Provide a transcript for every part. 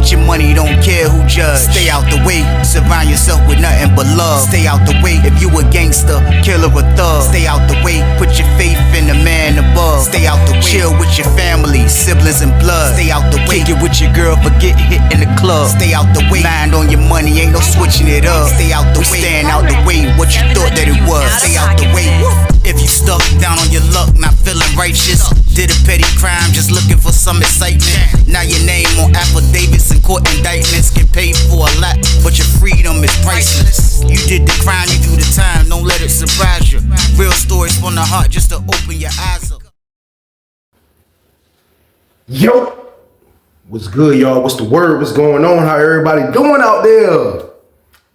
Get your money, don't care who judge. Stay out the way, surround yourself with nothing but love. Stay out the way, if you a gangster, killer or thug. Stay out the way, put your faith in the man above. Stay out the way, chill with your family, siblings and blood. Stay out the way, kick it with your girl, forget hit in the club. Stay out the way, mind on your money, ain't no switching it up. Stay out the way, stand out the way, what you thought that it was. Stay out the way. If you stuck down on your luck, not feeling righteous, did a petty crime, just looking for some excitement. Now your name on affidavits and court indictments, get paid for a lot, but your freedom is priceless. You did the crime, you do the time, don't let it surprise you. Real stories from the heart, just to open your eyes up. Yo, what's good, y'all? What's the word? What's going on? How everybody doing out there?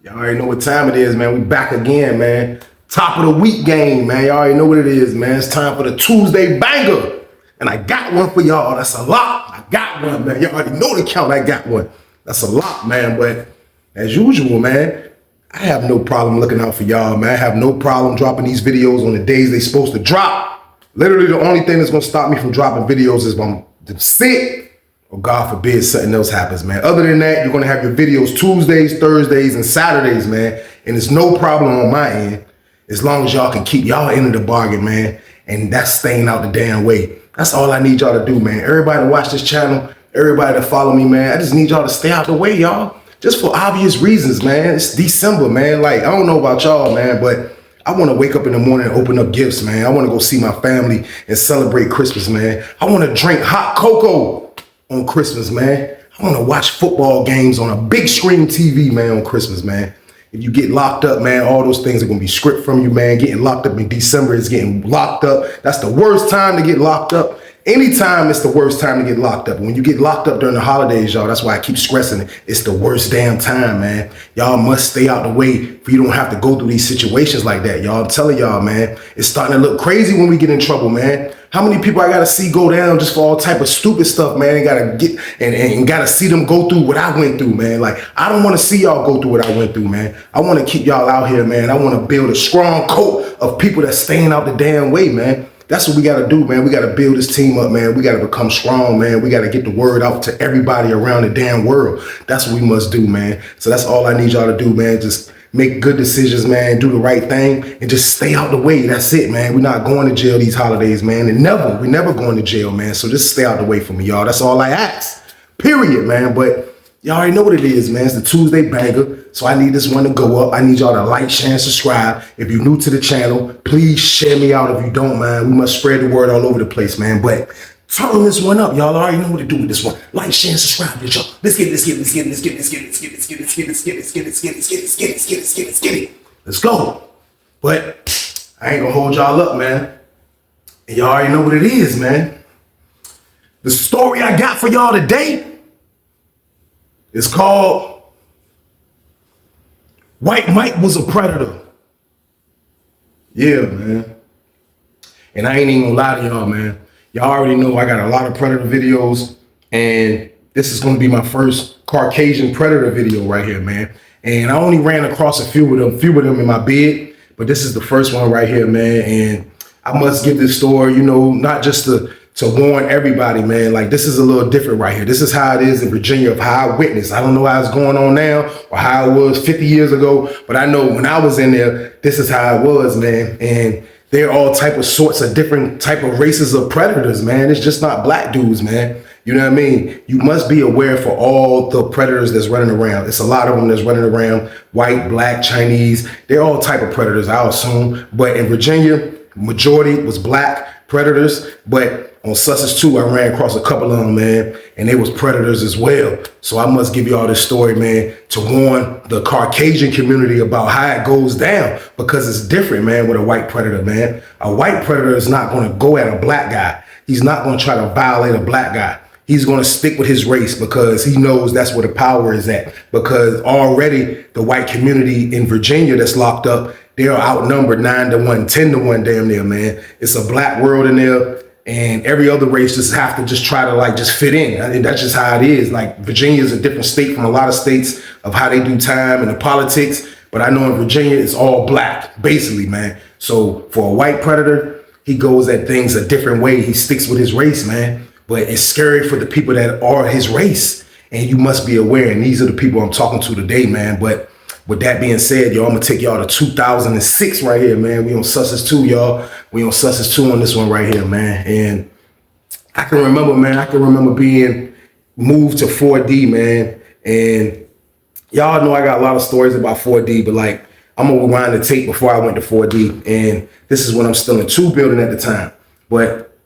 Y'all already know what time it is, man. We back again, man. Top of the week game, man. Y'all already know what it is, man. It's time for the Tuesday banger. And I got one for y'all. That's a lot. I got one, man. Y'all already know the count. I got one. That's a lot, man. But as usual, man, I have no problem looking out for y'all, man. I have no problem dropping these videos on the days they're supposed to drop. Literally, the only thing that's going to stop me from dropping videos is when I'm sick or God forbid something else happens, man. Other than that, you're going to have your videos Tuesdays, Thursdays, and Saturdays, man. And it's no problem on my end as long as y'all can keep y'all end of the bargain, man. And that's staying out the damn way. That's all I need y'all to do, man. Everybody to watch this channel, everybody to follow me, man. I just need y'all to stay out the way, y'all. Just for obvious reasons, man. It's December, man. Like, I don't know about y'all, man, but I want to wake up in the morning and open up gifts, man. I want to go see my family and celebrate Christmas, man. I want to drink hot cocoa on Christmas, man. I want to watch football games on a big screen TV, man, on Christmas, man. If you get locked up, man, all those things are going to be stripped from you, man. Getting locked up in December is getting locked up. That's the worst time to get locked up. Anytime it's the worst time to get locked up. When you get locked up during the holidays, y'all, that's why I keep stressing it. It's the worst damn time, man. Y'all must stay out the way for you don't have to go through these situations like that, y'all. I'm telling y'all, man, it's starting to look crazy when we get in trouble, man. How many people I gotta see go down just for all type of stupid stuff, man? And gotta get and gotta see them go through what I went through, man. Like, I don't want to see y'all go through what I went through, man. I want to keep y'all out here, man. I want to build a strong coat of people that's staying out the damn way, man. That's what we got to do, man. We got to build this team up, man. We got to become strong, man. We got to get the word out to everybody around the damn world. That's what we must do, man. So that's all I need y'all to do, man. Just make good decisions, man. Do the right thing and just stay out the way. That's it, man. We're not going to jail these holidays, man. And we're never going to jail, man. So just stay out the way from me, y'all. That's all I ask. Period, man. But y'all already know what it is, man. It's the Tuesday banger. So I need this one to go up. I need y'all to like, share, and subscribe. If you're new to the channel, please share me out if you don't mind. We must spread the word all over the place, man. But turn this one up. Y'all already know what to do with this one. Like, share, and subscribe, bitch, y'all. Let's get it. Let's go. But I ain't gonna hold y'all up, man. And y'all already know what it is, man. The story I got for y'all today is called White Mike Was a Predator. Yeah, man. And I ain't even gonna lie to y'all, man. Y'all already know I got a lot of Predator videos, and this is gonna be my first Caucasian Predator video right here, man. And I only ran across a few of them in my bid, but this is the first one right here, man. And I must give this story, you know, not just to warn everybody, man. Like, this is a little different right here. This is how it is in Virginia of how I witnessed. I don't know how it's going on now or how it was 50 years ago, but I know when I was in there, this is how it was, man. And they're all sorts of different type of races of predators, man. It's just not black dudes, man. You know what I mean? You must be aware for all the predators that's running around. It's a lot of them that's running around, white, black, Chinese. They're all type of predators, I assume. But in Virginia, majority was black predators, but on Sussex 2, I ran across a couple of them, man, and they was predators as well. So I must give y'all this story, man, to warn the Caucasian community about how it goes down, because it's different, man, with a white predator, man. A white predator is not going to go at a black guy. He's not going to try to violate a black guy. He's going to stick with his race because he knows that's where the power is at. Because already the white community in Virginia that's locked up, they are outnumbered 9-1, 10-1 damn near, man. It's a black world in there. And every other race just have to just try to like just fit in. I mean, that's just how it is. Like, Virginia is a different state from a lot of states of how they do time and the politics. But I know in Virginia, it's all black, basically, man. So for a white predator, he goes at things a different way. He sticks with his race, man. But it's scary for the people that are his race. and you must be aware. And these are the people I'm talking to today, man. But with that being said, y'all, I'm gonna take y'all to 2006 right here, man. We on Sussex 2, y'all. We on Sussex 2 on this one right here, man. And I can remember, man, being moved to 4D, man. And y'all know I got a lot of stories about 4D, but like, I'm gonna rewind the tape before I went to 4D. And this is when I'm still in 2 building at the time. But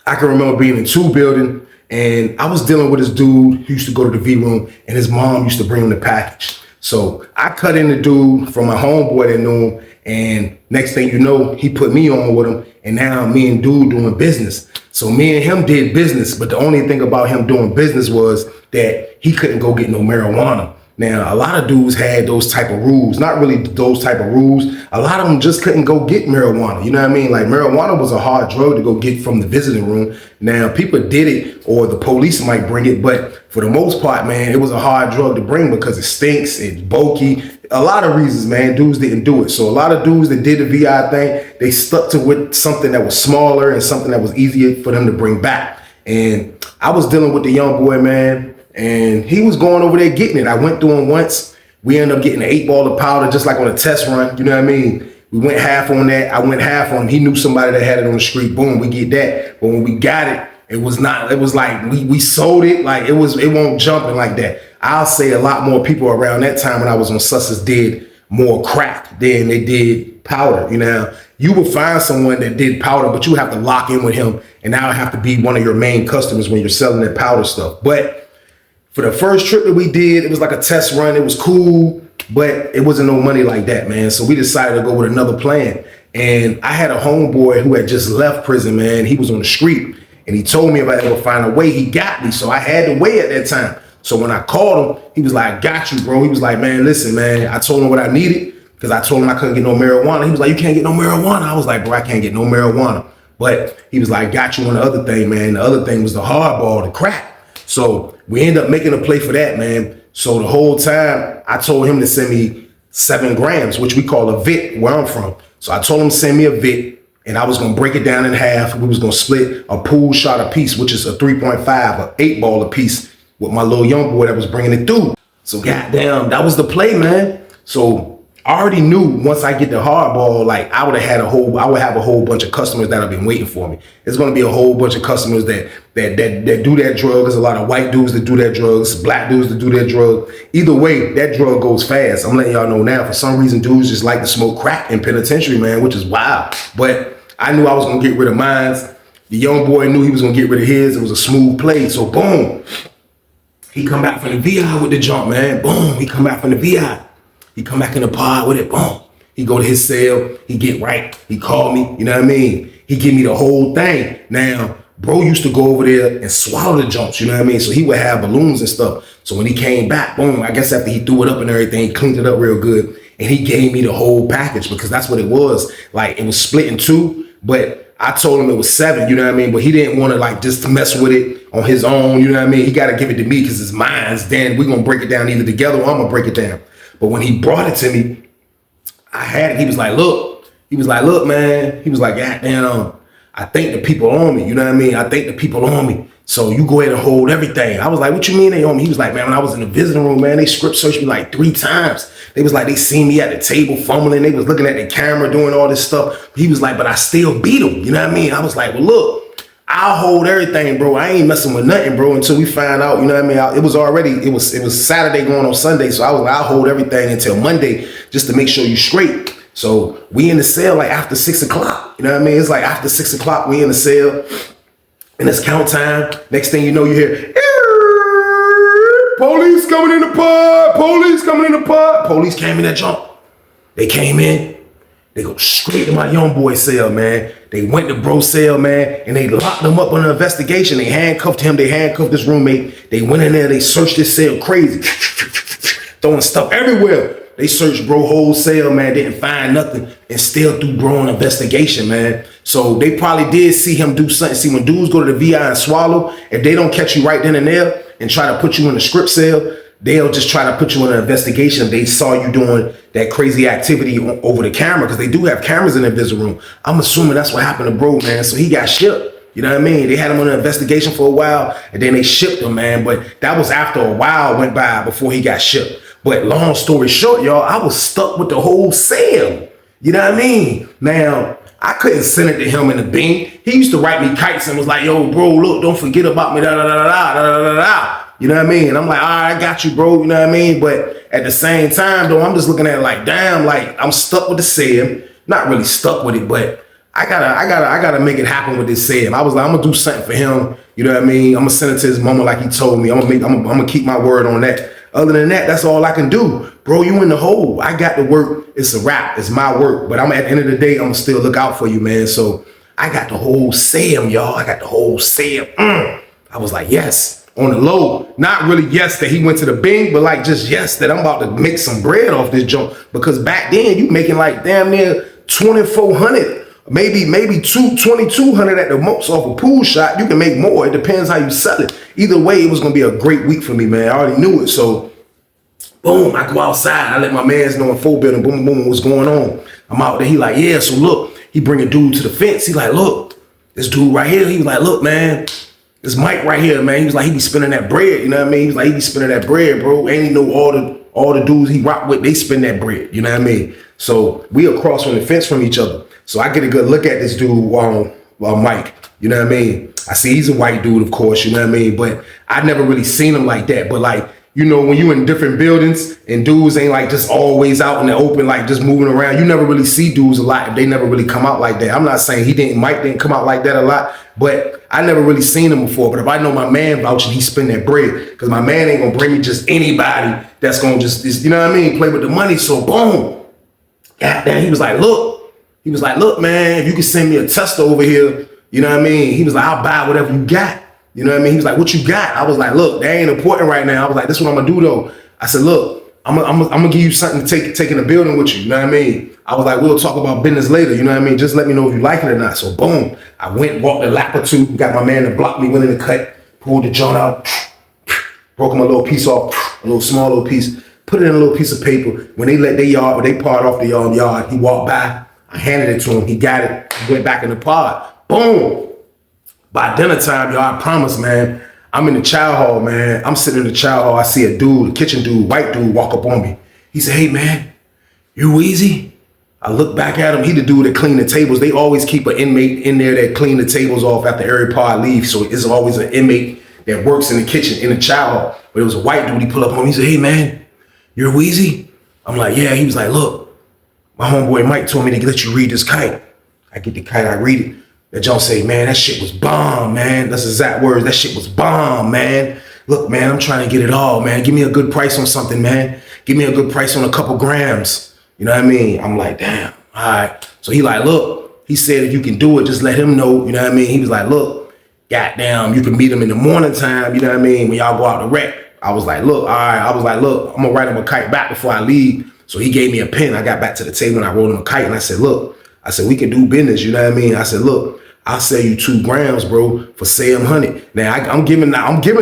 I can remember being in 2 building, and I was dealing with this dude who used to go to the V room, and his mom used to bring him the package. So I cut in the dude from my homeboy that knew him, and next thing you know, he put me on with him, and now me and dude doing business. So me and him did business, but the only thing about him doing business was that he couldn't go get no marijuana. Now, a lot of dudes had those type of rules, not really those type of rules. A lot of them just couldn't go get marijuana. You know what I mean? Like, marijuana was a hard drug to go get from the visiting room. Now, people did it, or the police might bring it, but for the most part, man, it was a hard drug to bring because it stinks, it's bulky. A lot of reasons, man, dudes didn't do it. So a lot of dudes that did the VI thing, they stuck to with something that was smaller and something that was easier for them to bring back. And I was dealing with the young boy, man, and he was going over there getting it. I went through him once. We ended up getting an 8 ball of powder just like on a test run. You know what I mean? We went half on that. I went half on him. He knew somebody that had it on the street. Boom, we get that. But when we got it, it was like we sold it. Like it won't jumping like that. I'll say a lot more people around that time when I was on Sussex did more crack than they did powder. You know, you would find someone that did powder, but you have to lock in with him, and now have to be one of your main customers when you're selling that powder stuff. But for the first trip that we did, it was like a test run. It was cool, but it wasn't no money like that, man. So we decided to go with another plan. And I had a homeboy who had just left prison, man. He was on the street, and he told me if I ever find a way, he got me. So I had to wait at that time. So when I called him, he was like, I got you, bro. He was like, man, listen, man. I told him what I needed because I told him I couldn't get no marijuana. He was like, you can't get no marijuana. I was like, bro, I can't get no marijuana. But he was like, got you on the other thing, man. The other thing was the hardball, the crack. So we ended up making a play for that, man. So the whole time I told him to send me 7 grams, which we call a VIT where I'm from. So I told him to send me a VIT, and I was going to break it down in half. We was going to split a pool shot a piece, which is a 3.5, an 8 ball a piece with my little young boy that was bringing it through. So goddamn, that was the play, man. So I already knew once I get the hardball, like I would have a whole bunch of customers that have been waiting for me. There's going to be a whole bunch of customers that do that drug. There's a lot of white dudes that do that drugs, black dudes that do that drug. Either way, that drug goes fast. I'm letting y'all know now. For some reason, dudes just like to smoke crack in penitentiary, man, which is wild. But I knew I was going to get rid of mine. The young boy knew he was going to get rid of his. It was a smooth play. So boom, he come back from the VI with the jump, man. Boom, he come back from the VI. He come back in the pod with it, boom. He go to his cell, he get right, he call me, you know what I mean? He give me the whole thing. Now, bro used to go over there and swallow the jumps, you know what I mean? So he would have balloons and stuff. So when he came back, boom, I guess after he threw it up and everything, he cleaned it up real good. And he gave me the whole package because that's what it was. Like, it was split in 2, but I told him it was 7, you know what I mean? But he didn't want to like just mess with it on his own, you know what I mean? He got to give it to me because it's mine. Then we're going to break it down either together or I'm going to break it down. But when he brought it to me, I had it. He was like, look, man. He was like, goddamn, I think the people on me. You know what I mean? I think the people on me. So you go ahead and hold everything. I was like, what you mean they on me? He was like, man, when I was in the visiting room, man, they script searched me like 3 times. They was like, they seen me at the table fumbling. They was looking at the camera doing all this stuff. He was like, but I still beat them. You know what I mean? I was like, well, look. I'll hold everything, bro. I ain't messing with nothing, bro, until we find out, you know what I mean? It was Saturday going on Sunday, so I was like, I'll hold everything until Monday just to make sure you straight. So we in the cell like after 6 o'clock, you know what I mean? It's like after 6 o'clock, we in the cell, and it's count time. Next thing you know, you hear, police coming in the pod, police coming in the pod. Police came in that jump. They came in. They go straight to my young boy cell, man. They went to bro's cell, man, and they locked him up on an investigation. They handcuffed him. They handcuffed his roommate. They went in there. They searched his cell crazy. Throwing stuff everywhere. They searched bro whole cell, man. Didn't find nothing and still threw bro an investigation, man. So they probably did see him do something. See, when dudes go to the VI and swallow, if they don't catch you right then and there and try to put you in the script cell, they'll just try to put you in an investigation. They saw you doing that crazy activity over the camera because they do have cameras in their visiting room. I'm assuming that's what happened to bro, man. So he got shipped. You know what I mean? They had him under investigation for a while, and then they shipped him, man. But that was after a while went by before he got shipped. But long story short, y'all, I was stuck with the whole Sam. You know what I mean? Now, I couldn't send it to him in the Bing. He used to write me kites and was like, yo, bro, look, don't forget about me, da da da da da da da da. You know what I mean? And I'm like, all right, I got you, bro. You know what I mean? But at the same time, though, I'm just looking at it like, damn, like I'm stuck with the Sam. Not really stuck with it, but I gotta make it happen with this Sam. I was like, I'm gonna do something for him. You know what I mean? I'm gonna send it to his mama like he told me. I'm gonna keep my word on that. Other than that, that's all I can do. Bro, you in the hole. I got the work. It's a wrap. It's my work. But I'm at the end of the day, I'm gonna still look out for you, man. So I got the whole Sam, y'all. I got the whole Sam. I was like, yes. On the low, not really yes that he went to the Bing, but like just yes that I'm about to make some bread off this joint. Because back then you making like damn near 2,400, maybe 2,200 at the most off a pool shot. You can make more. It depends how you sell it. Either way, it was gonna be a great week for me, man. I already knew it. So boom, I go outside. I let my mans know in full building. Boom, boom, what's going on? I'm out there. He like, yeah. So look, he bring a dude to the fence. He like, look, this dude right here. He was like, look, man. This Mike right here, man, he was like, he be spending that bread, you know what I mean? He was like, he be spending that bread, bro. And he know all the dudes he rock with, they spend that bread, you know what I mean? So we across from the fence from each other. So I get a good look at this dude, Mike, you know what I mean? I see he's a white dude, of course, you know what I mean? But I never really seen him like that. But like, you know, when you in different buildings and dudes ain't like just always out in the open, like just moving around, you never really see dudes a lot if they never really come out like that. I'm not saying Mike didn't come out like that a lot, but I never really seen him before. But if I know my man vouching, he spend that bread, because my man ain't gonna bring me just anybody that's gonna just, you know what I mean, play with the money. So boom, goddamn, he was like, look, man, if you can send me a tester over here, you know what I mean? He was like, I'll buy whatever you got. You know what I mean? He was like, what you got? I was like, look, that ain't important right now. I was like, this is what I'm gonna do though. I said, look, I'm gonna give you something to take in the building with you. You know what I mean? I was like, we'll talk about business later. You know what I mean? Just let me know if you like it or not. So boom, I went, walked a lap or two, got my man to block me, went in the cut, pulled the joint out, broke him a little piece off, a little small little piece, put it in a little piece of paper. When they let they part off the yard, he walked by, I handed it to him, he got it, went back in the pod. Boom. By dinner time, y'all, I promise, man, I'm in the chow hall, man. I'm sitting in the chow hall. I see a dude, a kitchen dude, white dude, walk up on me. He said, hey, man, you Weezy? I look back at him. He the dude that clean the tables. They always keep an inmate in there that clean the tables off after every pod leaves. So it's always an inmate that works in the kitchen, in the chow hall. But it was a white dude. He pulled up on me. He said, hey, man, you're Weezy? I'm like, yeah. He was like, look, my homeboy Mike told me to let you read this kite. I get the kite, I read it. That John say, man, that shit was bomb, man. That's exact words. That shit was bomb, man. Look, man, I'm trying to get it all, man. Give me a good price on something, man. Give me a good price on a couple grams. You know what I mean? I'm like, damn, all right. So he like, look, he said, if you can do it, just let him know. You know what I mean? He was like, look, goddamn, you can meet him in the morning time. You know what I mean? When y'all go out to wreck. I was like, look, all right. I was like, look, I'm going to write him a kite back before I leave. So he gave me a pen. I got back to the table and I wrote him a kite. And I said, look, I said, we can do business. You know what I mean? I said, look, I'll sell you 2 grams, bro, for $700. Now I'm giving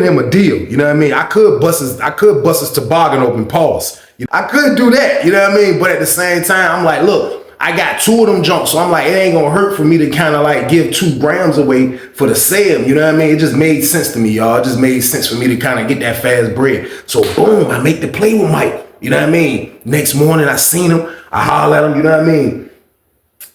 him a deal. You know what I mean? I could bust his toboggan open, pause. I could do that. You know what I mean? But at the same time, I'm like, look, I got 2 of them jumps. So I'm like, it ain't gonna hurt for me to kind of like give 2 grams away for the sale. You know what I mean? It just made sense to me, y'all. It just made sense for me to kind of get that fast bread. So boom, I make the play with Mike. You know what I mean? Next morning, I seen him. I holler at him. You know what I mean?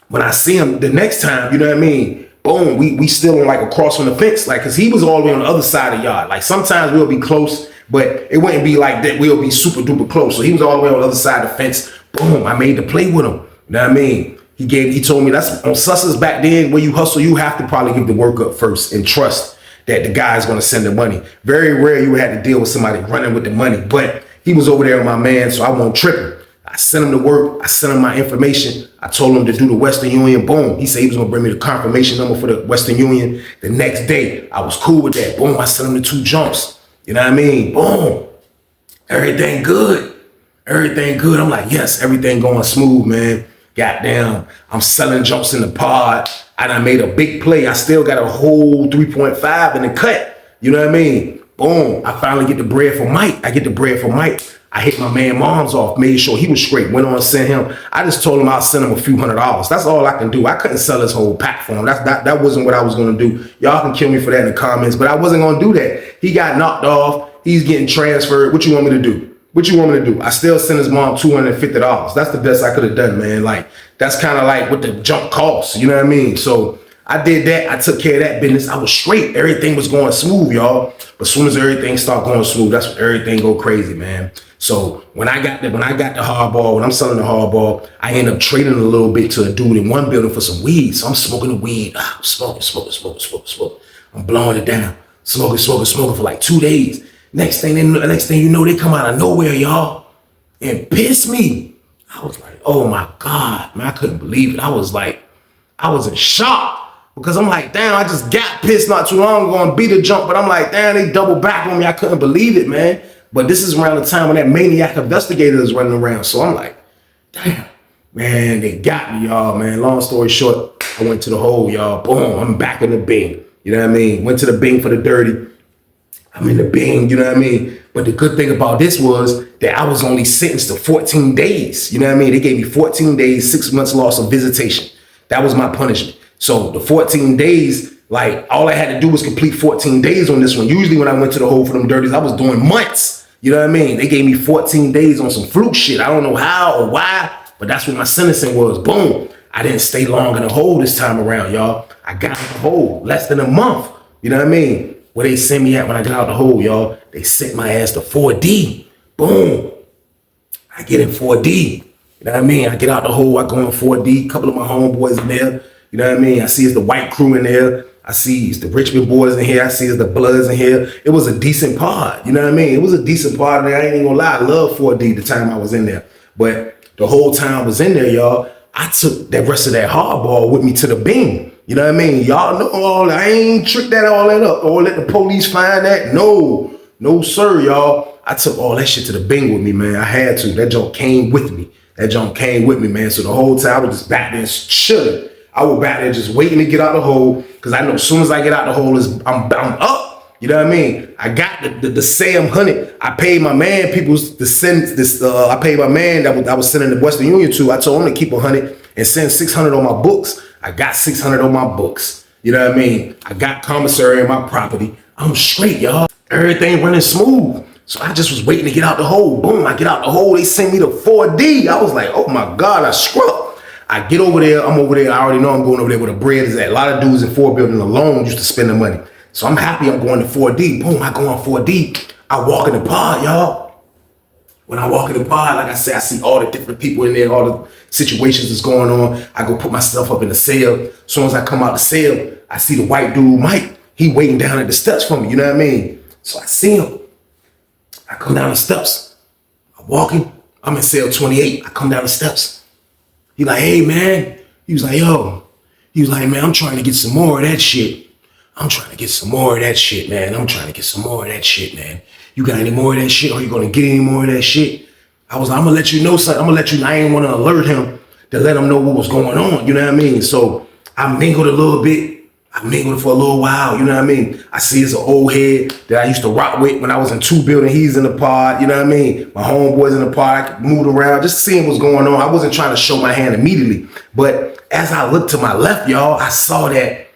When I see him the next time, you know what I mean? Boom, we still on like across from the fence, like, cause he was all the way on the other side of the yard. Like sometimes we'll be close, but it wouldn't be like that. We'll be super duper close. So he was all the way on the other side of the fence. Boom, I made the play with him. You know what I mean? He told me that's on sussers back then. When you hustle, you have to probably give the work up first and trust that the guy's gonna send the money. Very rare you had to deal with somebody running with the money, but he was over there with my man, so I won't trip him. I sent him to work. I sent him my information. I told him to do the Western Union. Boom. He said he was going to bring me the confirmation number for the Western Union. The next day, I was cool with that. Boom. I sent him the 2 jumps. You know what I mean? Boom. Everything good. Everything good. I'm like, yes, everything going smooth, man. Goddamn. I'm selling jumps in the pod. I done made a big play. I still got a whole 3.5 in the cut. You know what I mean? Boom. I finally get the bread for Mike. I hit my man mom's off, made sure he was straight, went on and sent him. I just told him I'll send him a few $100s. That's all I can do. I couldn't sell his whole pack for him. That wasn't what I was going to do. Y'all can kill me for that in the comments, but I wasn't going to do that. He got knocked off. He's getting transferred. What you want me to do? I still sent his mom $250. That's the best I could have done, man. Like, that's kind of like what the junk costs. You know what I mean? So I did that. I took care of that business. I was straight. Everything was going smooth, y'all. But as soon as everything started going smooth, that's when everything go crazy, man. So when I got the hardball, when I'm selling the hardball, I end up trading a little bit to a dude in one building for some weed. So I'm smoking the weed. I'm smoking. I'm blowing it down. Smoking for like 2 days. Next thing you know, they come out of nowhere, y'all, and piss me. I was like, oh my God, man, I couldn't believe it. I was in shock because I'm like, damn, I just got pissed not too long ago and beat a jump, but I'm like, damn, they double back on me. I couldn't believe it, man. But this is around the time when that maniac investigator is running around. So I'm like, damn, man, they got me, y'all, man. Long story short, I went to the hole, y'all. Boom, I'm back in the Bing. You know what I mean? Went to the Bing for the dirty. I'm in the Bing, you know what I mean? But the good thing about this was that I was only sentenced to 14 days. You know what I mean? They gave me 14 days, 6 months loss of visitation. That was my punishment. So the 14 days, like all I had to do was complete 14 days on this one. Usually when I went to the hole for them dirties, I was doing months. You know what I mean? They gave me 14 days on some fluke shit. I don't know how or why, but that's what my sentencing was. Boom. I didn't stay long in the hole this time around, y'all. I got in the hole less than a month. You know what I mean? Where they sent me at when I got out the hole, y'all, they sent my ass to 4D. Boom. I get in 4D. You know what I mean? I get out the hole, I go in 4D, a couple of my homeboys in there. You know what I mean? I see it's the white crew in there. I see it's the Richmond boys in here. I see it's the Bloods in here. It was a decent pod. You know what I mean? It was a decent pod. I ain't even gonna lie. I love 4D the time I was in there. But the whole time I was in there, y'all, I took the rest of that hardball with me to the Bing. You know what I mean? Y'all know all that. I ain't tricked all that up. Or let the police find that. No, sir, y'all. I took all that shit to the Bing with me, man. I had to. That junk came with me. Man. So the whole time I was just back there chilling. I was back there just waiting to get out the hole. Because I know as soon as I get out the hole, I'm up. You know what I mean? I got the Sam Honey. I paid my man I paid my man that I was sending the Western Union to. I told him to keep 100 and send 600 on my books. I got 600 on my books. You know what I mean? I got commissary in my property. I'm straight, y'all. Everything running smooth. So I just was waiting to get out the hole. Boom, I get out the hole. They sent me to 4D. I was like, oh my God, I scrubbed. I get over there. I'm over there. I already know I'm going over there where the bread is at. A lot of dudes in 4 building alone used to spend the money. So I'm happy I'm going to 4D. Boom, I go on 4D. I walk in the pod, y'all. When I walk in the pod, like I said, I see all the different people in there, all the situations that's going on. I go put myself up in the cell. As soon as I come out the cell, I see the white dude, Mike. He waiting down at the steps for me, you know what I mean? So I see him. I come down the steps. I'm walking. I'm in cell 28. I come down the steps. He like, hey, man. He was like, yo. He was like, man, I'm trying to get some more of that shit. man. You got any more of that shit? Are you gonna get any more of that shit? I was like, I'm gonna let you know something. I ain't want to alert him to let him know what was going on. You know what I mean? So I mingled a little bit. I mingled for a little while. You know what I mean? I see it's an old head that I used to rock with when I was in 2 building. He's in the pod. You know what I mean? My homeboys in the pod. I moved around, just seeing what's going on. I wasn't trying to show my hand immediately. But as I looked to my left, y'all, I saw that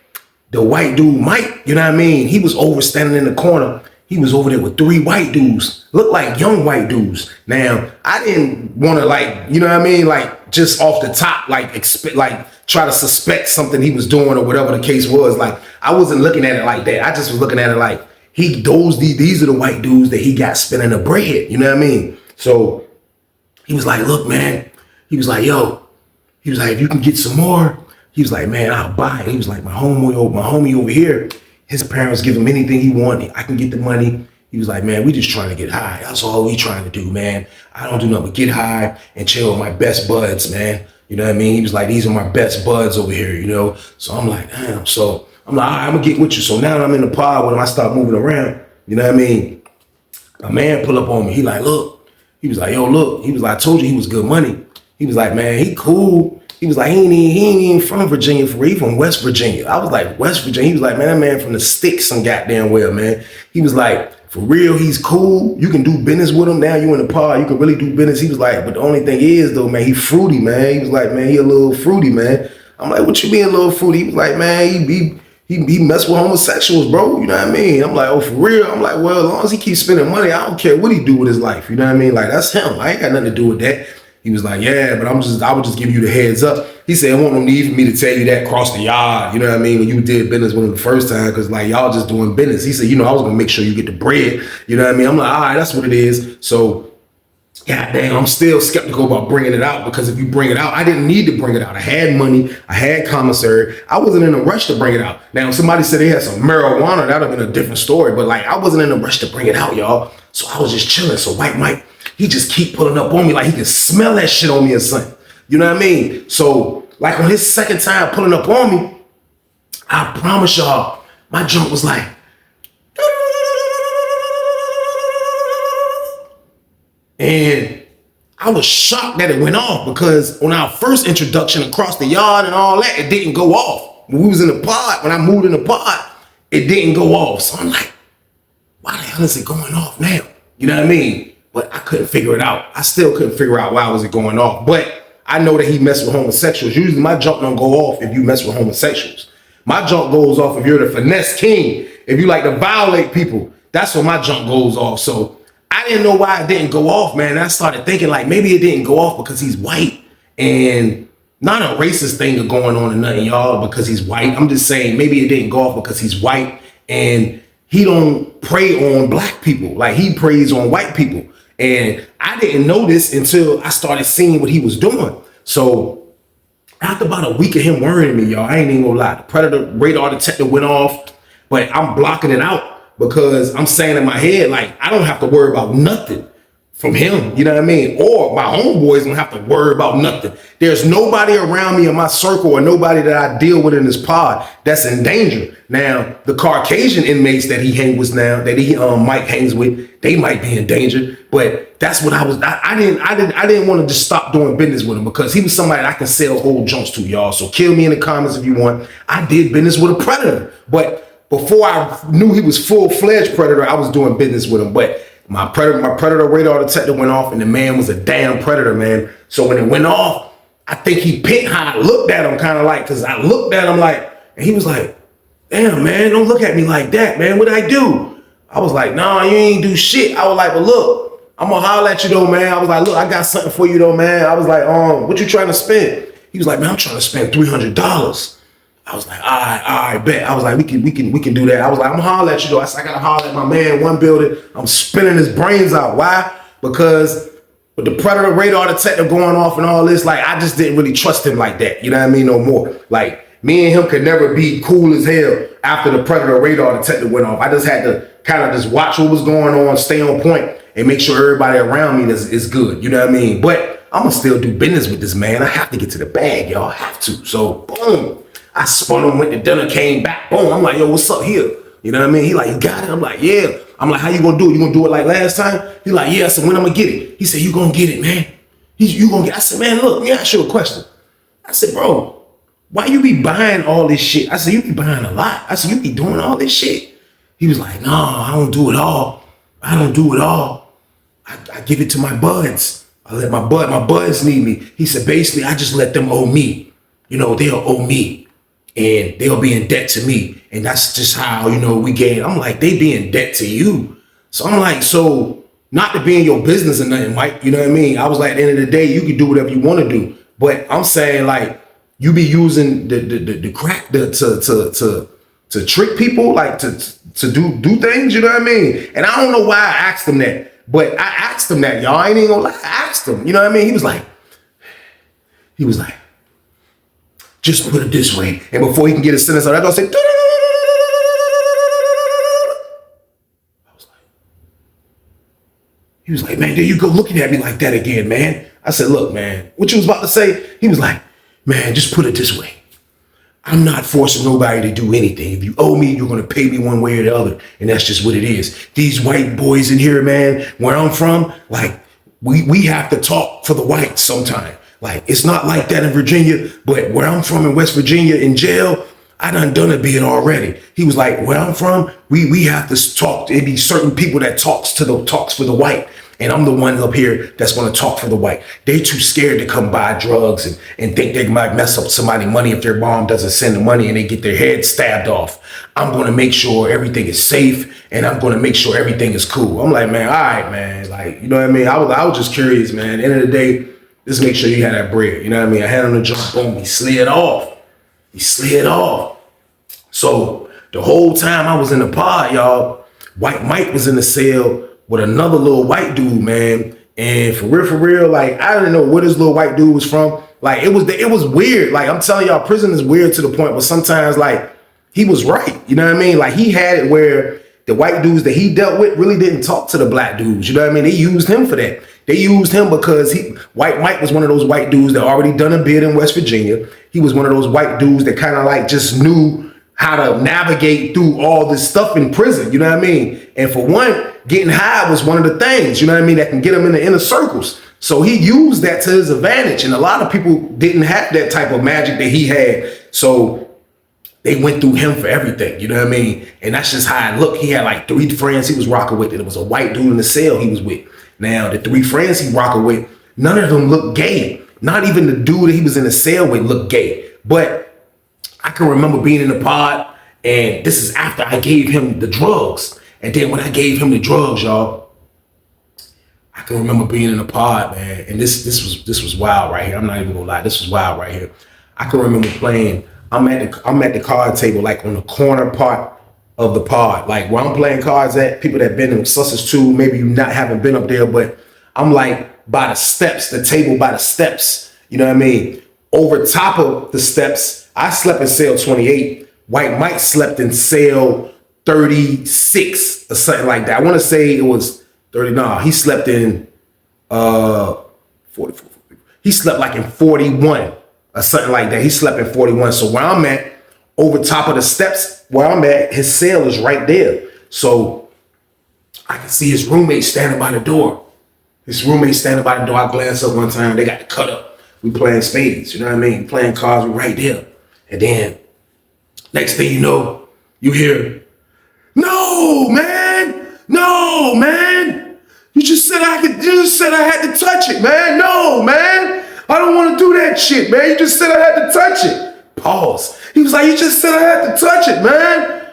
the white dude, Mike, you know what I mean? He was over standing in the corner. He was over there with 3 white dudes, looked like young white dudes. Now, I didn't want to you know what I mean? Like just off the top, try to suspect something he was doing or whatever the case was. Like I wasn't looking at it like that. I just was looking at it like these are the white dudes that he got spinning the bread. You know what I mean? So he was like, look, man, he was like, yo, he was like, if you can get some more, he was like, man, I'll buy it. He was like, my homie over here, his parents give him anything he wanted. I can get the money. He was like, man, we just trying to get high. That's all we trying to do, man. I don't do nothing but get high and chill with my best buds, man. You know what I mean? He was like, these are my best buds over here, you know? So I'm like, damn. So I'm like, all right, I'm gonna get with you. So now I'm in the pod when I start moving around, you know what I mean? A man pull up on me. He like, look. He was like, yo, look. He was like, I told you he was good money. He was like, man, he cool. He was like, he ain't even from Virginia, for real. He from West Virginia. I was like, West Virginia? He was like, man, that man from the sticks some goddamn well, man. He was like, for real, he's cool. You can do business with him. Now you in the pod, you can really do business. He was like, but the only thing is though, man, he fruity, man. He was like, man, he a little fruity, man. I'm like, what you mean a little fruity? He was like, man, he mess with homosexuals, bro. You know what I mean? I'm like, oh, for real? I'm like, well, as long as he keeps spending money, I don't care what he do with his life. You know what I mean? Like, that's him. I ain't got nothing to do with that. He was like, yeah, but I would just give you the heads up. He said, it won't no need for me to tell you that across the yard. You know what I mean? When you did business with him the first time, because like y'all just doing business. He said, I was gonna make sure you get the bread. You know what I mean? I'm like, all right, that's what it is. So, goddamn, I'm still skeptical about bringing it out, because if you bring it out, I didn't need to bring it out. I had money, I had commissary. I wasn't in a rush to bring it out. Now, if somebody said they had some marijuana, that would have been a different story. But like, I wasn't in a rush to bring it out, y'all. So I was just chilling. So White Mike, he just keep pulling up on me like he can smell that shit on me or something. You know what I mean? So like on his second time pulling up on me, I promise y'all, my junk was like, and I was shocked that it went off, because on our first introduction across the yard and all that, it didn't go off. When we was in the pod, when I moved in the pod, it didn't go off. So I'm like, why the hell is it going off now? You know what I mean? But I couldn't figure it out. I still couldn't figure out why was it going off. But I know that he messed with homosexuals. Usually my junk don't go off if you mess with homosexuals. My junk goes off if you're the finesse king. If you like to violate people, that's when my junk goes off. So I didn't know why it didn't go off, man. And I started thinking like maybe it didn't go off because he's white, and not a racist thing going on or nothing, y'all, because he's white. I'm just saying maybe it didn't go off because he's white and he don't prey on black people. Like he preys on white people. And I didn't know this until I started seeing what he was doing. So after about a week of him worrying me, y'all, I ain't even gonna lie, the predator radar detector went off, but I'm blocking it out because I'm saying in my head, like, I don't have to worry about nothing from him, you know what I mean? Or my homeboys don't have to worry about nothing. There's nobody around me in my circle or nobody that I deal with in this pod that's in danger. Now, the Caucasian inmates that he hangs with now, that Mike hangs with, they might be in danger. But that's what I didn't want to just stop doing business with him, because he was somebody I can sell whole junks to, y'all. So kill me in the comments if you want. I did business with a predator, but before I knew he was full-fledged predator, I was doing business with him. But my predator radar detector went off, and the man was a damn predator, man. So when it went off, I think he picked how I looked at him, kind of like, because I looked at him like, and he was like, damn, man, don't look at me like that, man. What did I do? I was like, nah, you ain't do shit. I was like, but look, I'm gonna holler at you though, man. I was like, look, I got something for you though, man. I was like, what you trying to spend? He was like, man, I'm trying to spend $300. I was like, all right, bet. I was like, we can do that. I was like, I'm gonna holler at you though. I said, I gotta holler at my man, one building. I'm spinning his brains out. Why? Because with the predator radar detector going off and all this, like, I just didn't really trust him like that. You know what I mean? No more. Like, me and him could never be cool as hell after the predator radar detector went off. I just had to kind of just watch what was going on, stay on point, and make sure everybody around me is good. You know what I mean? But I'm gonna still do business with this man. I have to get to the bag, y'all. I have to. So, boom. I spun him, went to dinner, came back, boom. I'm like, yo, what's up here? You know what I mean? He like, you got it? I'm like, yeah. I'm like, how you gonna do it? You gonna do it like last time? He like, yeah. I said, when I'm gonna get it? He said, you gonna get it, man. You gonna get it. I said, man, look, let me ask you a question. I said, bro, why you be buying all this shit? I said, you be buying a lot. I said, you be doing all this shit. He was like, no, I don't do it all. I don't do it all. I give it to my buds. I let my buds need me. He said, basically, I just let them owe me. You know, they'll owe me. And they'll be in debt to me. And that's just how, you know, we gain. I'm like, they be in debt to you. So I'm like, so not to be in your business or nothing, Mike. You know what I mean? I was like, at the end of the day, you can do whatever you want to do. But I'm saying, like, you be using the crack to trick people, like to do things, you know what I mean? And I don't know why I asked him that. But I asked him that, y'all. I ain't even gonna lie. I asked him, you know what I mean? He was like, just put it this way. And before he can get a sentence out, I gonna say, he was like, man, there you go looking at me like that again, man. I said, look, man, what you was about to say? He was like, man, just put it this way. I'm not forcing nobody to do anything. If you owe me, you're gonna pay me one way or the other. And that's just what it is. These white boys in here, man, where I'm from, like, we have to talk for the whites sometime. Like, it's not like that in Virginia, but where I'm from in West Virginia in jail, I done a bid already. He was like, where I'm from, we have to talk. It be certain people that talks for the white. And I'm the one up here that's going to talk for the white. They too scared to come buy drugs and think they might mess up somebody's money if their mom doesn't send the money and they get their head stabbed off. I'm going to make sure everything is safe and I'm going to make sure everything is cool. I'm like, man, all right, man. Like, you know what I mean? I was just curious, man. At the end of the day, just make sure you had that bread. You know what I mean? I had him to jump, boom, he slid off. So the whole time I was in the pod, y'all, White Mike was in the cell with another little white dude, man. And for real, like, I didn't know where this little white dude was from. Like, it was weird. Like, I'm telling y'all, prison is weird to the point where sometimes, like, he was right. You know what I mean? Like, he had it where the white dudes that he dealt with really didn't talk to the black dudes. You know what I mean? They used him for that. They used him because White Mike was one of those white dudes that already done a bid in West Virginia. He was one of those white dudes that kind of like just knew how to navigate through all this stuff in prison. You know what I mean? And for one, getting high was one of the things, you know what I mean, that can get him in the inner circles. So he used that to his advantage. And a lot of people didn't have that type of magic that he had. So they went through him for everything, you know what I mean? And that's just how it looked. He had like 3 friends he was rocking with, and it was a white dude in the cell he was with. Now, the 3 friends he rocking with, none of them looked gay. Not even the dude that he was in the cell with looked gay. But I can remember being in the pod, and this is after I gave him the drugs. And then when I gave him the drugs, y'all, I can remember being in the pod, man. And this was wild right here. I'm not even gonna lie, this was wild right here. I can remember playing. I'm at the card table, like on the corner part of the pod, like where I'm playing cards at. People that been in Sussex too, maybe you haven't been up there, but I'm like by the steps, the table by the steps. You know what I mean? Over top of the steps, I slept in cell 28. White Mike slept in cell 36 or something like that. I want to say it was 30. No, he slept in 44. He slept like in 41 or something like that. He slept in 41. So where I'm at, over top of the steps where I'm at, his cell is right there. So I can see his roommate standing by the door. I glanced up one time. They got the cut up. We playing spades. You know what I mean? Playing cards. We right there. And then next thing you know, you hear, no, man. You just said I had to touch it, man. No, man. I don't want to do that shit, man. You just said I had to touch it. Pause. He was like, you just said I had to touch it, man.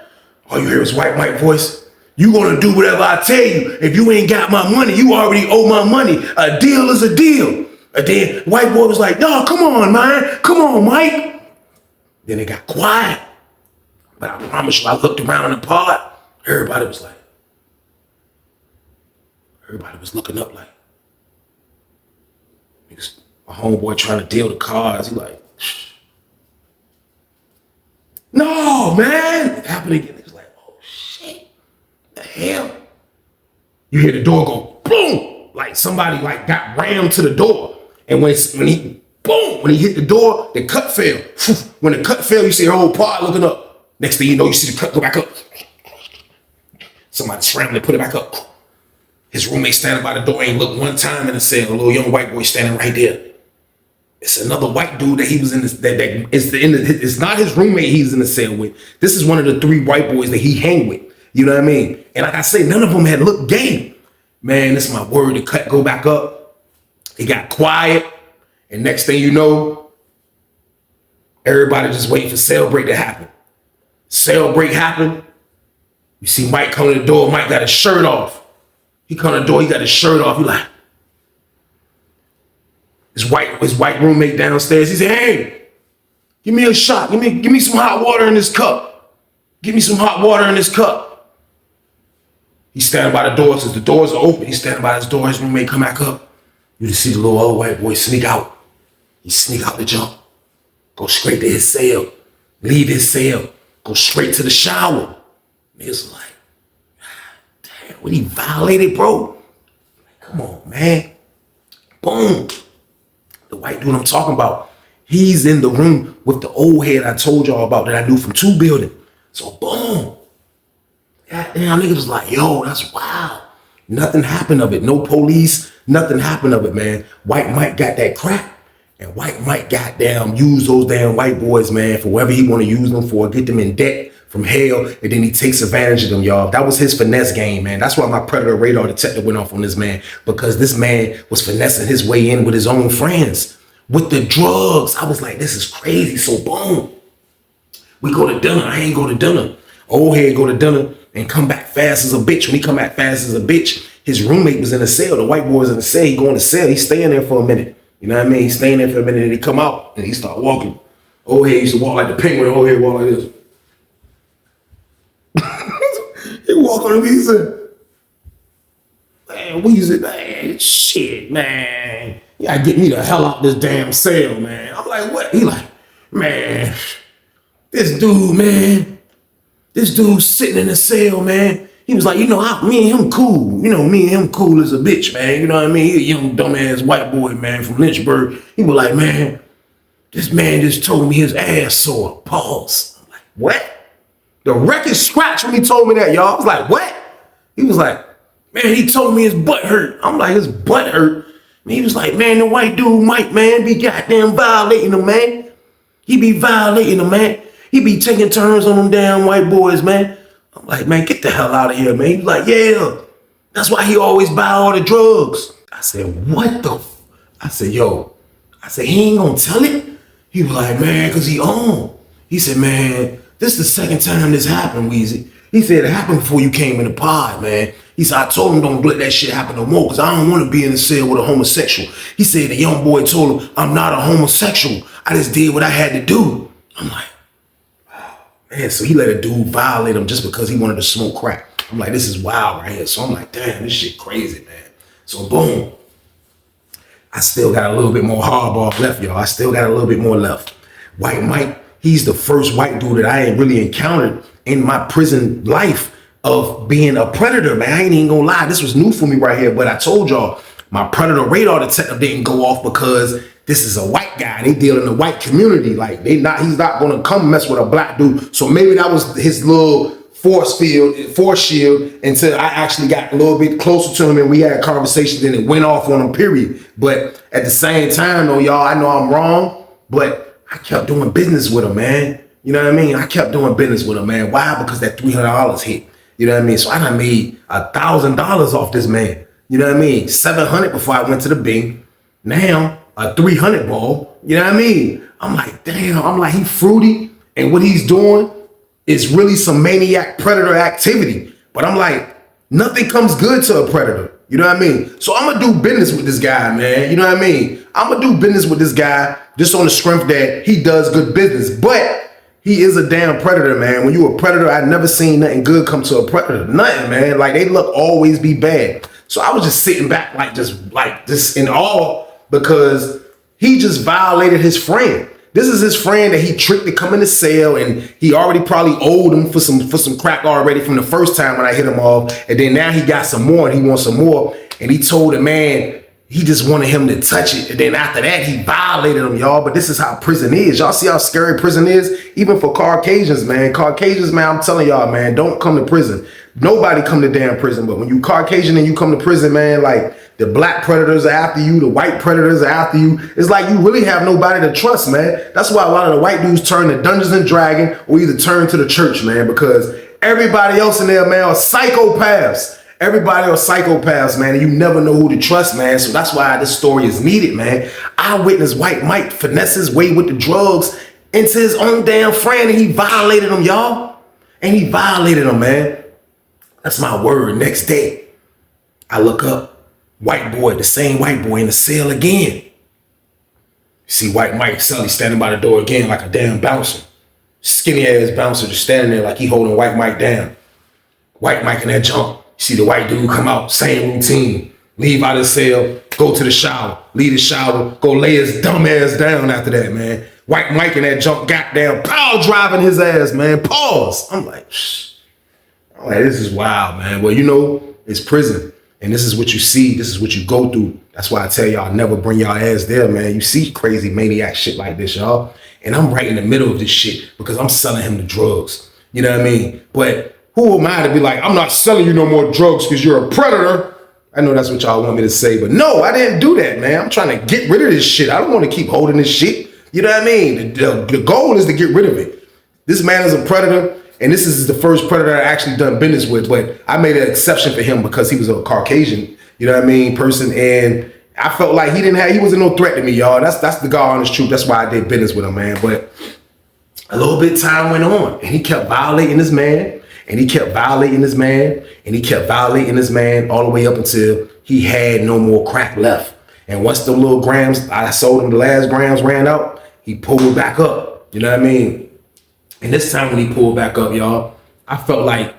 All you hear is White Mike voice. You gonna do whatever I tell you. If you ain't got my money, you already owe my money. A deal is a deal. And then white boy was like, no, come on, man. Come on, Mike. Then it got quiet. But I promise you, I looked around in the pod. Everybody was looking up like, my homeboy trying to deal the cards. He like, no, man. It happened again. He was like, oh, shit. The hell? You hear the door go, boom. Like somebody like got rammed to the door. And when he hit the door, the cut fell. When the cut fell, you see the whole pod looking up. Next thing you know, you see the cut go back up. Somebody scrambling, put it back up. His roommate standing by the door, ain't looked one time in the cell. A little young white boy standing right there. It's another white dude that he was in. It's not his roommate he's in the cell with. This is one of the 3 white boys that he hang with. You know what I mean? And like I say, none of them had looked gay. Man, this is my word. The cut go back up. It got quiet. And next thing you know, everybody just waiting for cell break to happen. Cell break happened. You see Mike come to the door. Mike got his shirt off. He come to the door. He got his shirt off. He like, his white roommate downstairs. He said, hey, give me a shot. Give me some hot water in this cup. Give me some hot water in this cup. He's standing by the door. Since the doors are open, he's standing by his door. His roommate come back up. You just see the little old white boy sneak out. He sneak out the jump. Go straight to his cell. Leave his cell. Go straight to the shower. Niggas like, damn, what he violated, bro? Like, come on, man. Boom. The white dude I'm talking about, he's in the room with the old head I told y'all about that I knew from 2 building. So boom. Goddamn, niggas was like, yo, that's wild. Nothing happened of it. No police, nothing happened of it, man. White Mike got that crack. And White Mike goddamn use those damn white boys, man, for whatever he want to use them for, get them in debt from hell, and then he takes advantage of them, y'all. That was his finesse game, man. That's why my predator radar detector went off on this man, because this man was finessing his way in with his own friends, with the drugs. I was like, this is crazy. So boom, we go to dinner. I ain't go to dinner. Old head go to dinner and come back fast as a bitch. When he come back fast as a bitch, his roommate was in the cell. The white boy was in the cell. He go in the cell. He's staying there for a minute. You know what I mean? He's staying there for a minute, and he come out and he start walking. Old head used to walk like the penguin. Old head walk like this. He walk on me. He said, "Man, Weezy, man, shit, man, you gotta get me the hell out this damn cell, man." I'm like, "What?" He like, "Man, this dude sitting in the cell, man." He was like, "You know, me and him cool. You know, me and him cool as a bitch, man. You know what I mean? He a young dumbass white boy, man, from Lynchburg." He was like, "Man, this man just told me his ass sore." Pause. I'm like, "What?" The record scratched when he told me that, y'all. I was like, "What?" He was like, "Man, he told me his butt hurt." I'm like, "His butt hurt?" And he was like, "Man, the white dude Mike, man, be goddamn violating him, man. He be violating him, man. He be taking turns on them damn white boys, man." I'm like, "Man, get the hell out of here, man." He was like, "Yeah, that's why he always buy all the drugs." I said, "What the f-?" I said, "Yo," I said, "He ain't gonna tell it?" He was like, "Man, cause he on." He said, "Man, this is the second time this happened, Weezy." He said, "It happened before you came in the pod, man." He said, "I told him don't let that shit happen no more, because I don't want to be in the cell with a homosexual." He said the young boy told him, "I'm not a homosexual. I just did what I had to do." I'm like, wow, man. So he let a dude violate him just because he wanted to smoke crack. I'm like, this is wild right here. So I'm like, damn, this shit crazy, man. So boom, I still got a little bit more hardball left, y'all. I still got a little bit more left. White Mike, he's the first white dude that I ain't really encountered in my prison life of being a predator, man. I ain't even gonna lie, this was new for me right here, but I told y'all, my predator radar detector didn't go off because this is a white guy. They deal in the white community. Like, he's not gonna come mess with a black dude. So maybe that was his little force shield until I actually got a little bit closer to him and we had conversations and it went off on him, period. But at the same time though, y'all, I know I'm wrong, but I kept doing business with him, man. You know what I mean? I kept doing business with him, man. Why? Because that $300 hit. You know what I mean? So I done made $1,000 off this man. You know what I mean? 700 before I went to the Bing. Now a 300 ball. You know what I mean? I'm like, damn. I'm like, he fruity, and what he's doing is really some maniac predator activity. But I'm like, nothing comes good to a predator. You know what I mean? So I'm gonna do business with this guy, man. You know what I mean? I'm gonna do business with this guy just on the strength that he does good business. But he is a damn predator, man. When you a predator, I never seen nothing good come to a predator. Nothing, man. Like, they look always be bad. So I was just sitting back like just in awe, because he just violated his friend. This is his friend that he tricked to come in the cell, and he already probably owed him for some crack already from the first time when I hit him off. And then now he got some more and he wants some more. And he told the man he just wanted him to touch it. And then after that, he violated him, y'all. But this is how prison is. Y'all see how scary prison is? Even for Caucasians, man. Caucasians, man, I'm telling y'all, man, don't come to prison. Nobody come to damn prison. But when you Caucasian and you come to prison, man, like, the black predators are after you, the white predators are after you. It's like you really have nobody to trust, man. That's why a lot of the white dudes turn to Dungeons and Dragons or either turn to the church, man, because everybody else in there, man, are psychopaths. Everybody are psychopaths, man, and you never know who to trust, man. So that's why this story is needed, man. I witnessed White Mike finesse his way with the drugs into his own damn friend, and he violated him, y'all. And he violated him, man. That's my word. Next day, I look up. White boy, the same white boy in the cell again. You see White Mike Sully standing by the door again like a damn bouncer. Skinny ass bouncer just standing there like he holding White Mike down. White Mike in that jump. You see the white dude come out, same routine. Leave out his cell, go to the shower, leave the shower, go lay his dumb ass down after that, man. White Mike in that jump, goddamn power driving his ass, man. Pause. I'm like, shh. I'm like, this is wild, man. Well, you know, it's prison. And this is what you see. This is what you go through. That's why I tell y'all, never bring y'all ass there, man. You see crazy maniac shit like this, y'all. And I'm right in the middle of this shit because I'm selling him the drugs. You know what I mean? But who am I to be like, I'm not selling you no more drugs because you're a predator? I know that's what y'all want me to say, but no, I didn't do that, man. I'm trying to get rid of this shit. I don't want to keep holding this shit. You know what I mean? The goal is to get rid of it. This man is a predator, and this is the first predator I actually done business with, but I made an exception for him because he was a Caucasian, you know what I mean, person, and I felt like he wasn't no threat to me, y'all. That's the God honest truth. That's why I did business with him, man. But a little bit of time went on, and he kept violating this man, and he kept violating this man, and he kept violating this man all the way up until he had no more crack left. And once the little grams, I sold him, the last grams ran out, he pulled back up. You know what I mean? And this time when he pulled back up, y'all, I felt like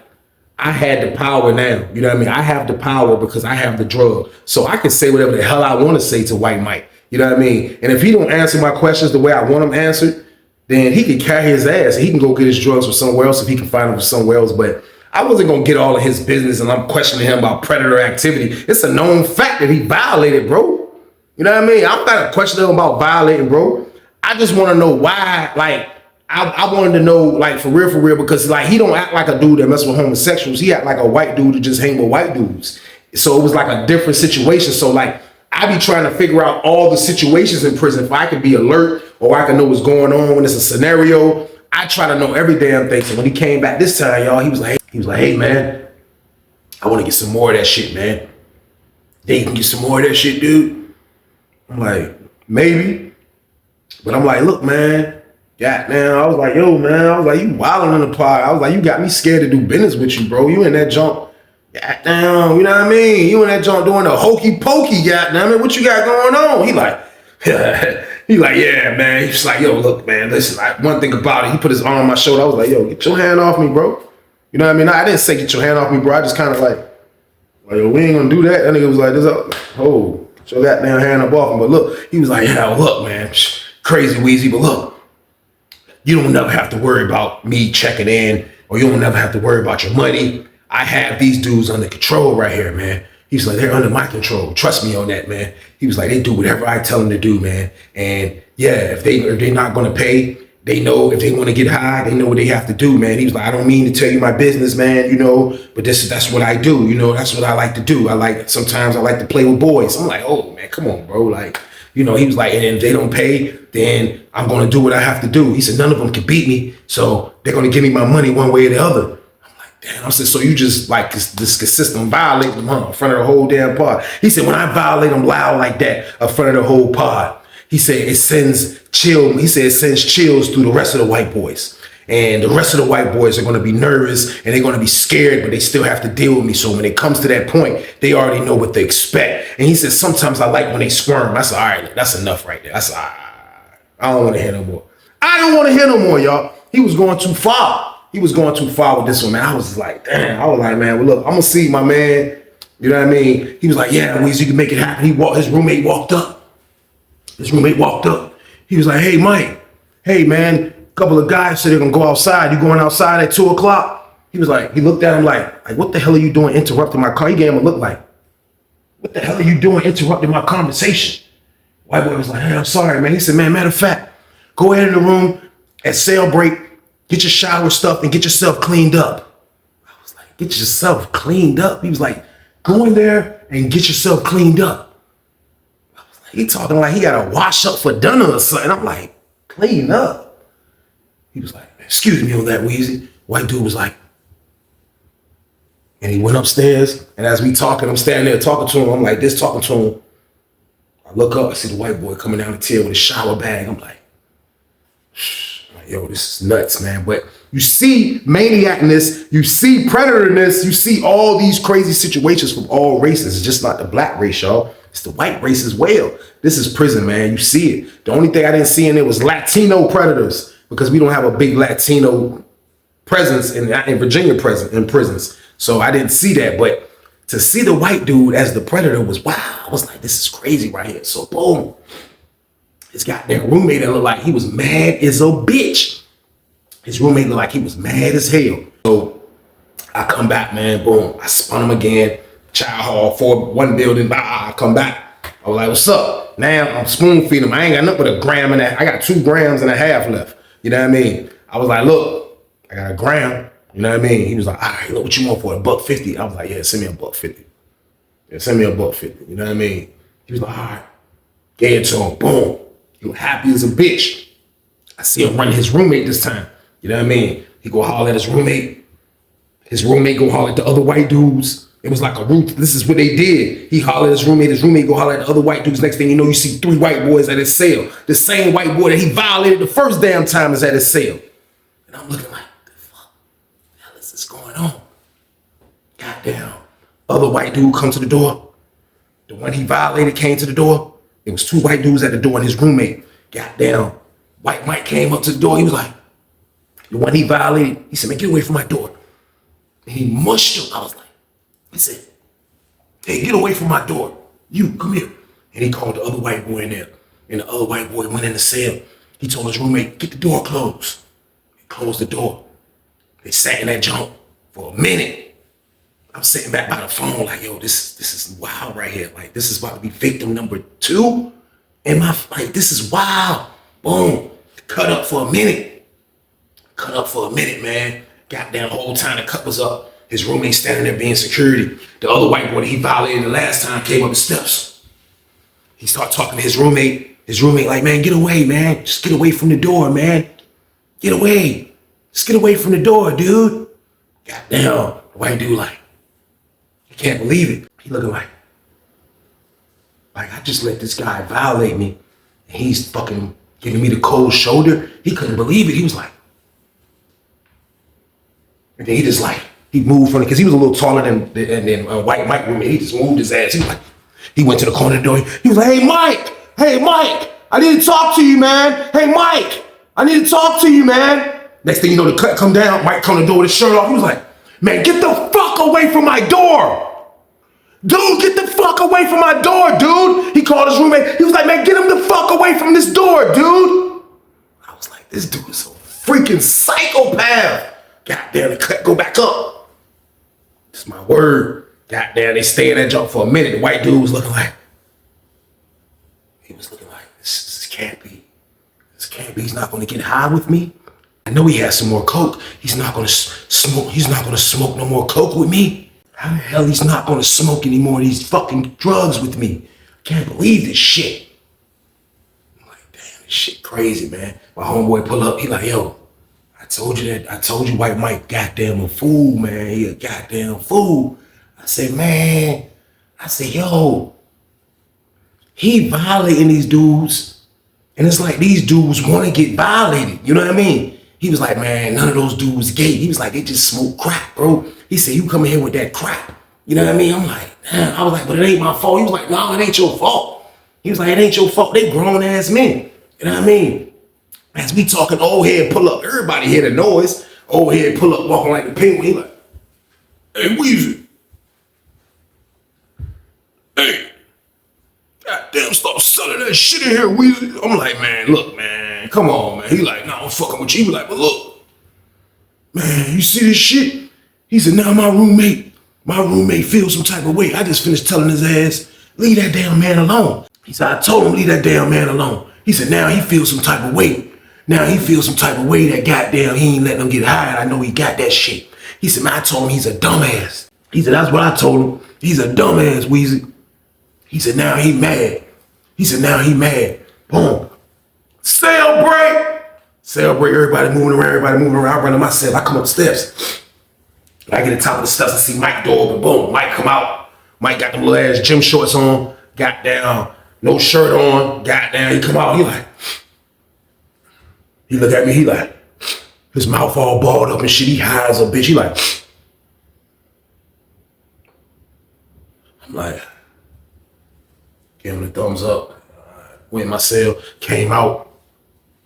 I had the power now. You know what I mean? I have the power because I have the drug. So I can say whatever the hell I want to say to White Mike. You know what I mean? And if he don't answer my questions the way I want them answered, then he can carry his ass. He can go get his drugs from somewhere else if he can find them from somewhere else. But I wasn't going to get all of his business and I'm questioning him about predator activity. It's a known fact that he violated, bro. You know what I mean? I'm not questioning him about violating, bro. I just want to know why, like, I wanted to know, like, for real, because, like, he don't act like a dude that mess with homosexuals. He act like a white dude that just hang with white dudes. So it was like a different situation. So, like, I be trying to figure out all the situations in prison. If I could be alert or I can know what's going on when it's a scenario, I try to know every damn thing. So when he came back this time, y'all, he was like, hey, man, I want to get some more of that shit, man. Yeah, you can get some more of that shit, dude. I'm like, maybe. But I'm like, look, man. Goddamn, I was like, yo, man, I was like, you wilding in the pod. I was like, you got me scared to do business with you, bro. You in that junk, goddamn, you know what I mean? You in that junk doing the hokey pokey, goddamn it. What you got going on? He like, yeah, man. He's like, yo, look, man, listen, one thing about it, he put his arm on my shoulder. I was like, yo, get your hand off me, bro. You know what I mean? I didn't say get your hand off me, bro. I just kind of like, yo, we ain't gonna do that. That nigga was like, oh, get your goddamn hand up off him. But look, he was like, yeah, look, man, crazy Weezy, but look. You don't never have to worry about me checking in, or you don't never have to worry about your money. I have these dudes under control right here, man. He's like, they're under my control. Trust me on that, man. He was like, they do whatever I tell them to do, man. And yeah, if they're not gonna pay, they know if they want to get high, they know what they have to do, man. He was like, I don't mean to tell you my business, man, you know, but that's what I do, you know, that's what I like to do. Sometimes I like to play with boys. I'm like, oh man, come on, bro, like. You know, he was like, and if they don't pay, then I'm going to do what I have to do. He said, none of them can beat me. So they're going to give me my money one way or the other. I'm like, damn. I said, so you just like this consistent violating them, huh? In front of the whole damn pod. He said, when I violate them loud like that in front of the whole pod, he said, it sends chills through the rest of the white boys. And the rest of the white boys are going to be nervous and they're going to be scared, but they still have to deal with me. So when it comes to that point, they already know what they expect. And he said, sometimes I like when they squirm. I said, all right, that's enough right there. I said, I don't want to hear no more. I don't want to hear no more, y'all. He was going too far. He was going too far with this one, man. I was like, damn. I was like, man, well, look, I'm going to see my man. You know what I mean? He was like, yeah, Weezy, you can make it happen. His roommate walked up. He was like, hey, Mike. Hey, man. Couple of guys said they're gonna go outside. You going outside at 2 o'clock? He was like, he looked at him like, what the hell are you doing interrupting my car? He gave him a look like, what the hell are you doing interrupting my conversation? White boy was like, hey, I'm sorry, man. He said, man, matter of fact, go ahead in the room at sale break, get your shower stuff and get yourself cleaned up. I was like, get yourself cleaned up? He was like, go in there and get yourself cleaned up. I was like, he talking like he gotta wash up for dinner or something. I'm like, clean up? He was like, excuse me on that, Weezy. White dude was like, and he went upstairs, and as we talking, I'm standing there talking to him. I'm like this, talking to him. I look up, I see the white boy coming down the tier with a shower bag. I'm like, yo, this is nuts, man. But you see maniacness, you see predatorness, you see all these crazy situations from all races. It's just not the black race, y'all. It's the white race as well. This is prison, man. You see it. The only thing I didn't see in it was Latino predators, because we don't have a big Latino presence in Virginia in prisons. So I didn't see that. But to see the white dude as the predator was, wow. I was like, this is crazy right here. So boom. His goddamn roommate that looked like he was mad as a bitch. His roommate looked like he was mad as hell. So I come back, man. Boom. I spun him again. Child hall, one building. I come back. I was like, what's up? Now I'm spoon feeding him. I ain't got nothing but a gram and I got 2.5 grams left. You know what I mean? I was like, look, I got a gram. You know what I mean? He was like, all right, look, what you want for it? $1.50. I was like, yeah, send me $1.50. Yeah, send me a $150. You know what I mean? He was like, all right. Gave it to him. Boom. He was happy as a bitch. I see him running his roommate this time. You know what I mean? He go holler at his roommate. His roommate go holler at the other white dudes. It was like a roof. This is what they did. He hollered at his roommate go holler at the other white dudes. Next thing you know, you see 3 white boys at his cell. The same white boy that he violated the first damn time is at his cell. And I'm looking like, what the fuck the hell is this going on? Goddamn. Other white dude come to the door. The one he violated came to the door. It was 2 white dudes at the door and his roommate. Goddamn. White Mike came up to the door. He was like, the one he violated, he said, man, get away from my door. And he mushed him. I was like, he said, hey, get away from my door. You, come here. And he called the other white boy in there. And the other white boy went in the cell. He told his roommate, get the door closed. He closed the door. They sat in that junk for a minute. I'm sitting back by the phone like, yo, this is wild right here. Like, this is about to be victim number 2. And this is wild. Boom. Cut up for a minute. Cut up for a minute, man. Goddamn, the whole time the cut was up. His roommate standing there being security. The other white boy that he violated the last time came up the steps. He started talking to his roommate. His roommate like, man, get away, man. Just get away from the door, man. Get away. Just get away from the door, dude. Goddamn. The white dude like, he can't believe it. He looking like I just let this guy violate me. And he's fucking giving me the cold shoulder. He couldn't believe it. He was like, and then he just like, he moved from it because he was a little taller than White Mike roommate. He just moved his ass. He went to the corner of the door. He was like, hey, Mike, I need to talk to you, man. Hey, Mike, I need to talk to you, man. Next thing you know, the cut come down. Mike come to the door with his shirt off. He was like, man, get the fuck away from my door. Dude, get the fuck away from my door, dude. He called his roommate. He was like, man, get him the fuck away from this door, dude. I was like, this dude is a freaking psychopath. Goddamn, the cut go back up. It's my word. Goddamn, they stay in that junk for a minute. The white dude was looking like, this can't be. This can't be. He's not going to get high with me. I know he has some more coke. He's not going to smoke. He's not going to smoke no more coke with me. How the hell he's not going to smoke any more of these fucking drugs with me? I can't believe this shit. I'm like, damn, this shit crazy, man. My homeboy pull up. He like, yo, I told you White Mike goddamn a fool, man. He a goddamn fool. I said, man. I said, yo. He violating these dudes. And it's like these dudes want to get violated. You know what I mean? He was like, man, none of those dudes gay. He was like, they just smoke crack, bro. He said, you come in here with that crack. You know what I mean? I'm like, damn. I was like, but it ain't my fault. He was like, no, it ain't your fault. He was like, it ain't your fault. They grown ass men. You know what I mean? As we talking, old head pull up. Everybody hear the noise. Old head pull up, walking like the penguin. He like, hey, Weezy. Hey, goddamn, stop selling that shit in here, Weezy. I'm like, man, look, man, come on, man. He like, nah, I'm fucking with you. He like, but look, man, you see this shit? He said, now my roommate feels some type of way. I just finished telling his ass, leave that damn man alone. He said, I told him, leave that damn man alone. He said, now he feels some type of way. Now he feels some type of way that goddamn he ain't letting him get high. I know he got that shit. He said, man, I told him he's a dumbass. He said, that's what I told him. He's a dumbass, Weezy. He said, now he mad. He said, now he mad. Boom. Cell break. Cell break, everybody moving around. I run to myself. I come up the steps. I get to the top of the steps. I see Mike door open. Boom. Mike come out. Mike got them little ass gym shorts on. Got down. No shirt on. Got down. He come out. He look at me. He like, his mouth all balled up and shit. He high as a bitch. He like, I'm like, give him the thumbs up. Went in my cell, came out.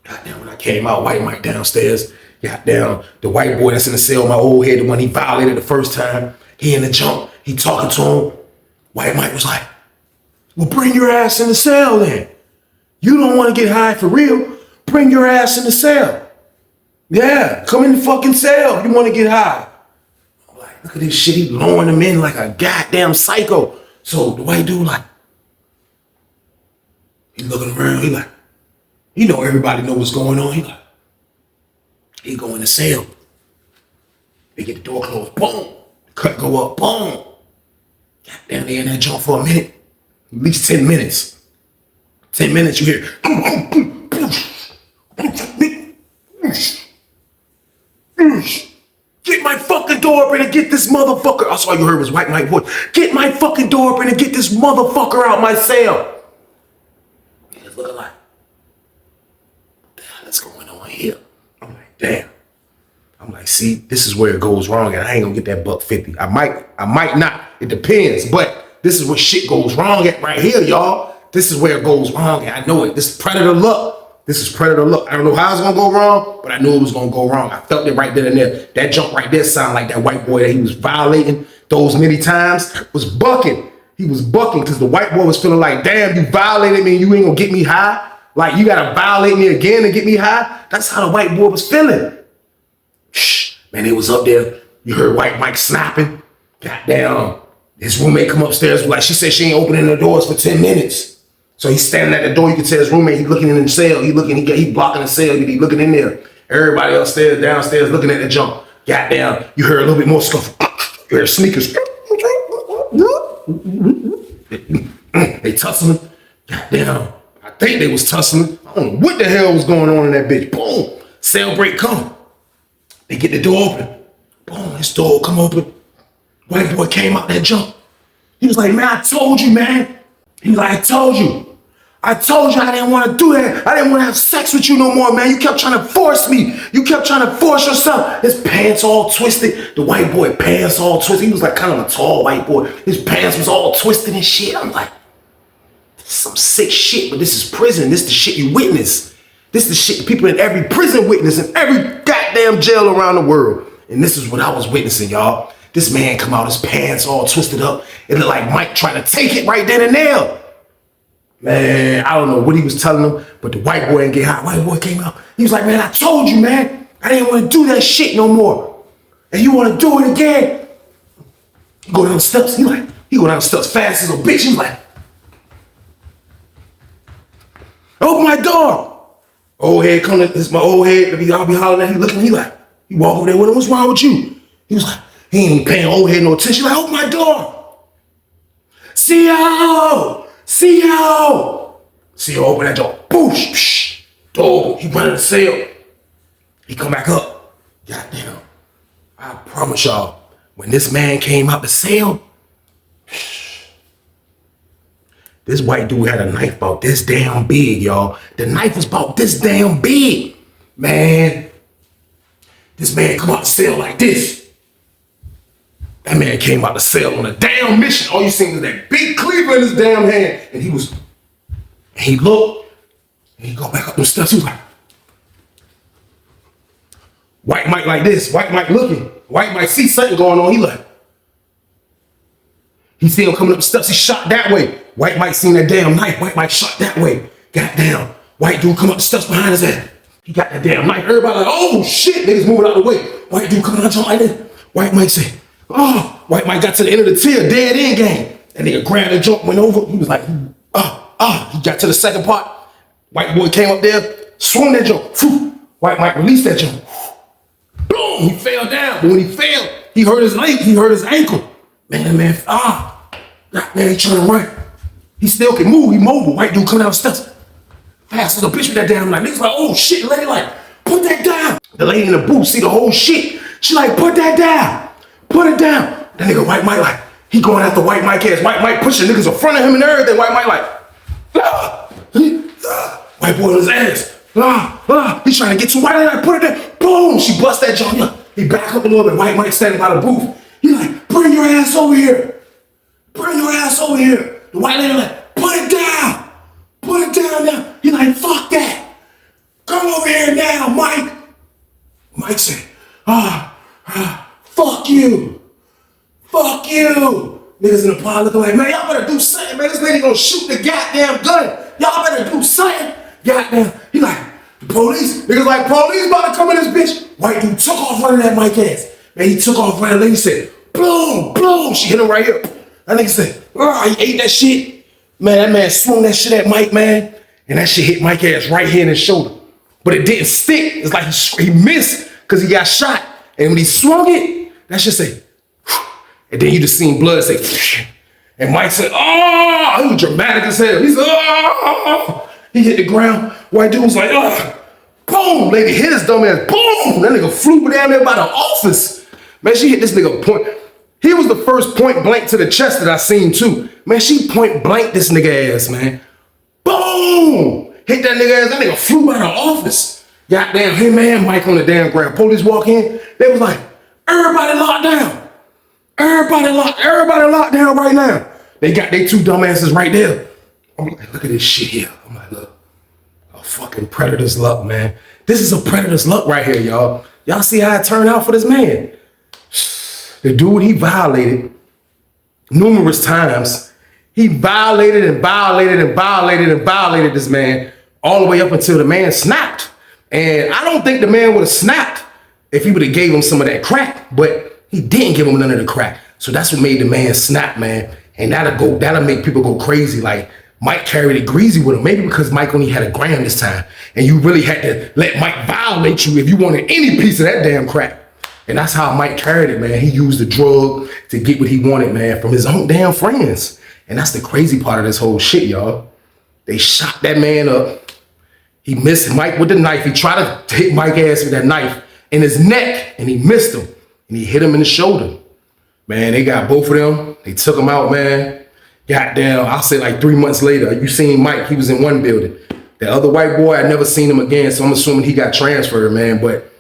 Goddamn, when I came out, White Mike downstairs. Goddamn, the white boy that's in the cell, my old head, the one he violated the first time. He in the jump. He talking to him. White Mike was like, well, bring your ass in the cell then. You don't want to get high for real. Bring your ass in the cell. Yeah, come in the fucking cell if you want to get high. I'm like, look at this shit. He luring him in like a goddamn psycho. So the white dude like, he looking around, he like, you know everybody know what's going on. He like, he go in the cell. They get the door closed, boom. The cut go up, boom. Goddamn, they in that jump for a minute. At least 10 minutes. 10 minutes, you hear. Get my fucking door open and get this motherfucker. That's all you heard was White Mike voice. Get my fucking door open and get this motherfucker out my cell. It's looking like, what the hell is going on here? I'm like, damn. I'm like, see, this is where it goes wrong, and I ain't gonna get that $150. I might not. It depends, but this is where shit goes wrong at right here, y'all. This is where it goes wrong, and I know it. This is predator luck. This is predator luck. I don't know how it's gonna go wrong, but I knew it was gonna go wrong. I felt it right then and there. That jump right there sounded like that white boy that he was violating those many times was bucking. He was bucking because the white boy was feeling like, damn, you violated me and you ain't gonna get me high. Like, you gotta violate me again and get me high. That's how the white boy was feeling. Shh, man, it was up there. You heard White Mike snapping. Goddamn, his roommate come upstairs. Like, she said she ain't opening the doors for 10 minutes. So he's standing at the door. You can tell his roommate, he looking in the cell. He blocking the cell. He looking in there. Everybody upstairs, downstairs, looking at the jump. Goddamn, you heard a little bit more scuffle. You heard sneakers. They tussling. Goddamn, I think they was tussling. I don't know what the hell was going on in that bitch. Boom, cell break come. They get the door open. Boom, this door come open. White boy came out that jump. He was like, man, I told you, man. He was like, I told you I didn't want to do that. I didn't want to have sex with you no more, man. You kept trying to force me. You kept trying to force yourself. His pants all twisted. The white boy pants all twisted. He was like kind of a tall white boy. His pants was all twisted and shit. I'm like, this is some sick shit, but this is prison. This is the shit you witness. This is the shit people in every prison witness, in every goddamn jail around the world. And this is what I was witnessing, y'all. This man come out, his pants all twisted up. It looked like Mike trying to take it right then and there. Man, I don't know what he was telling them, but the white boy didn't get hot. White boy came out. He was like, man, I told you, man. I didn't want to do that shit no more. And you want to do it again? He go down the steps. He go down the steps fast as a bitch. He was like, open my door. Old head coming. This is my old head. I'll be hollering at him. He looking. He walk over there with him. What's wrong with you? He was like, he ain't even paying old head no attention. Like, open my door. CO. CO open that door. Boosh. Psh, door open. He run in the cell. He come back up. Goddamn. I promise y'all, when this man came out the cell, this white dude had a knife about this damn big, y'all. The knife was about this damn big. Man, this man come out the cell like this. That man came out the cell on a damn mission. All you seen was that big cleaver in his damn hand. And he looked, and he go back up them steps. He was like, White Mike like this. White Mike looking. White Mike see something going on. He see him coming up the steps. He shot that way. White Mike seen that damn knife. White Mike shot that way. Goddamn. White dude come up the steps behind his head. He got that damn knife. Everybody like, oh shit. Niggas moving out of the way. White dude coming out jump like this. White Mike say, oh. White Mike got to the end of the tier. Dead end game. That nigga grabbed the jump, went over. He was like, He got to the second part. White boy came up there, swung that jump. White Mike released that jump. Boom. He fell down. But when he fell, he hurt his leg. He hurt his ankle. Man, that man, man, he trying to run. He still can move. He mobile. White dude coming out of steps. Fast as a bitch with that damn. Like, niggas like, oh shit. The lady like, put that down. The lady in the booth see the whole shit. She like, put that down. Put it down. That nigga White Mike like, he going after White Mike ass. White Mike pushing niggas in front of him and everything. White Mike like, white boy on his ass. He's trying to get to White Mike, like, put it there. Boom, she bust that jump. He back up a little bit. White Mike standing by the booth. He like, bring your ass over here. Bring your ass over here. The white lady like, put it down. Put it down now. He like, fuck that. Come over here now, Mike. Mike said, fuck you. Fuck you. Niggas in the pod looking like, man, y'all better do something, man. This lady gonna shoot the goddamn gun. Y'all better do something. Goddamn. He like, the police. Niggas like, police about to come in this bitch. White dude took off running that Mike ass. Man, he took off running. Lady said, boom, boom. She hit him right here. That nigga said, he ate that shit. Man, that man swung that shit at Mike, man. And that shit hit Mike ass right here in his shoulder. But it didn't stick. It's like he missed because he got shot. And when he swung it, that shit say, and then you just seen blood say, And Mike said, oh, he was dramatic as hell. He said, oh, he hit the ground. White dude was like, oh, boom, lady hit his dumb ass, boom. That nigga flew down there by the office. Man, she hit this nigga point. He was the first point blank to the chest that I seen too. Man, she point blank this nigga ass, man. Boom, hit that nigga ass. That nigga flew by the office. Goddamn, hey man, Mike on the damn ground. Police walk in, they was like, everybody locked down. Everybody locked down right now. They got they two dumbasses right there. I'm like, look at this shit here. I'm like, look, a fucking predator's luck, man. This is a predator's luck right here, y'all. Y'all see how it turned out for this man? The dude, he violated numerous times. He violated this man all the way up until the man snapped. And I don't think the man would have snapped if he would have gave him some of that crack, but he didn't give him none of the crack. So that's what made the man snap, man. And that'll make people go crazy. Like Mike carried it greasy with him, maybe because Mike only had a gram this time. And you really had to let Mike violate you if you wanted any piece of that damn crack. And that's how Mike carried it, man. He used the drug to get what he wanted, man, from his own damn friends. And that's the crazy part of this whole shit, y'all. They shot that man up. He missed Mike with the knife. He tried to hit Mike's ass with that knife in his neck, and he missed him. And he hit him in the shoulder. Man, they got both of them. They took him out, man. Goddamn, I'll say like 3 months later, you seen Mike, he was in one building. The other white boy, I never seen him again, so I'm assuming he got transferred, man. But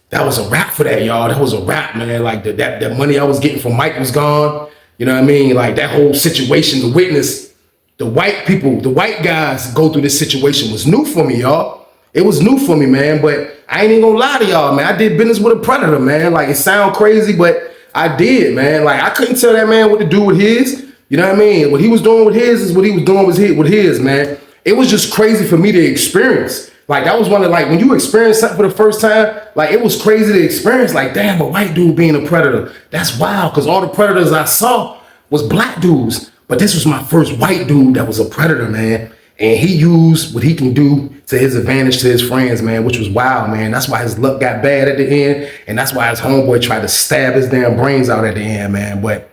that was a wrap for that, y'all. That was a wrap, man. Like that money I was getting from Mike was gone. You know what I mean? Like that whole situation, the witness, the white people, the white guys go through this situation was new for me, y'all. It was new for me, man. But I ain't even gonna lie to y'all, man. I did business with a predator, man. Like it sound crazy, but I did, man. Like I couldn't tell that man what to do with his. You know what I mean? What he was doing with his is what he was doing with his, man. It was just crazy for me to experience. Like that was one of like when you experience something for the first time, like it was crazy to experience. Like damn, a white dude being a predator. That's wild, because all the predators I saw was black dudes. But this was my first white dude that was a predator, man. And he used what he can do to his advantage to his friends, man, which was wild, man. That's why his luck got bad at the end. And that's why his homeboy tried to stab his damn brains out at the end, man. But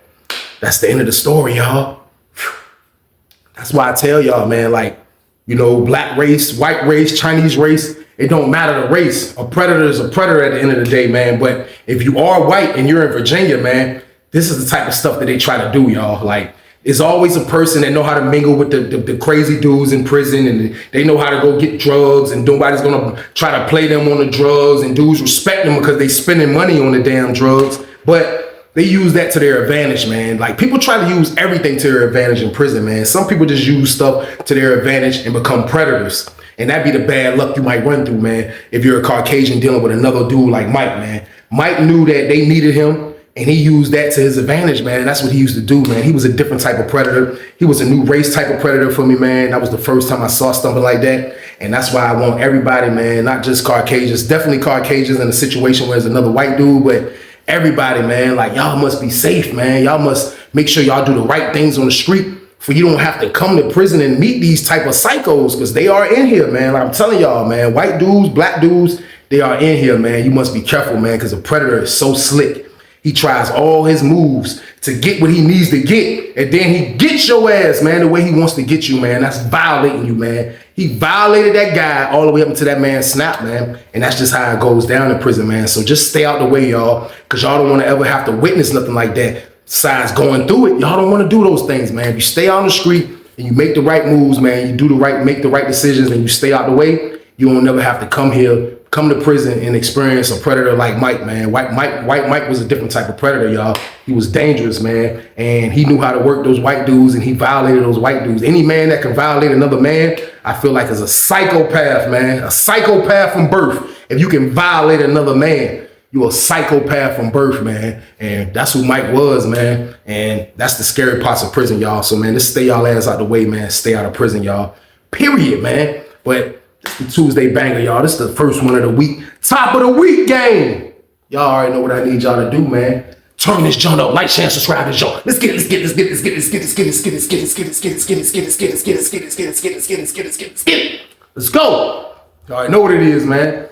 that's the end of the story, y'all. That's why I tell y'all, man, like, you know, black race, white race, Chinese race, it don't matter the race. A predator is a predator at the end of the day, man. But if you are white and you're in Virginia, man, this is the type of stuff that they try to do, y'all. Like, it's always a person that know how to mingle with the crazy dudes in prison, and they know how to go get drugs, and nobody's gonna try to play them on the drugs, and dudes respect them because they spending money on the damn drugs. But they use that to their advantage, man. Like people try to use everything to their advantage in prison, man. Some people just use stuff to their advantage and become predators. And that'd be the bad luck you might run through, man, if you're a Caucasian dealing with another dude like Mike, man. Mike knew that they needed him, and he used that to his advantage, man. And that's what he used to do, man. He was a different type of predator. He was a new race type of predator for me, man. That was the first time I saw something like that. And that's why I want everybody, man, not just Caucasians, definitely Caucasians in a situation where there's another white dude, but everybody, man, like y'all must be safe, man. Y'all must make sure y'all do the right things on the street, for you don't have to come to prison and meet these type of psychos, because they are in here, man. Like I'm telling y'all, man, white dudes, black dudes, they are in here, man. You must be careful, man, because a predator is so slick. He tries all his moves to get what he needs to get, and then he gets your ass, man, the way he wants to get you, man. That's violating you, man. He violated that guy all the way up until that man snapped, man. And that's just how it goes down in prison, man. So just stay out the way, y'all, because y'all don't want to ever have to witness nothing like that. Besides going through it, y'all don't want to do those things, man. If you stay on the street and you make the right moves, man, you do the right, make the right decisions, and you stay out the way, you won't never have to come here, come to prison and experience a predator like Mike, man. White Mike was a different type of predator, y'all. He was dangerous, man. And he knew how to work those white dudes, and he violated those white dudes. Any man that can violate another man, I feel like is a psychopath, man. A psychopath from birth. If you can violate another man, you're a psychopath from birth, man. And that's who Mike was, man. And that's the scary parts of prison, y'all. So, man, just stay y'all ass out the way, man. Stay out of prison, y'all. Period, man. But the Tuesday banger, y'all. This is the first one of the week. Top of the week game. Y'all already know what I need y'all to do, man. Turn this joint up. Like, share, subscribe, and join. Let's get it. Let's go. Y'all already know what it is, man.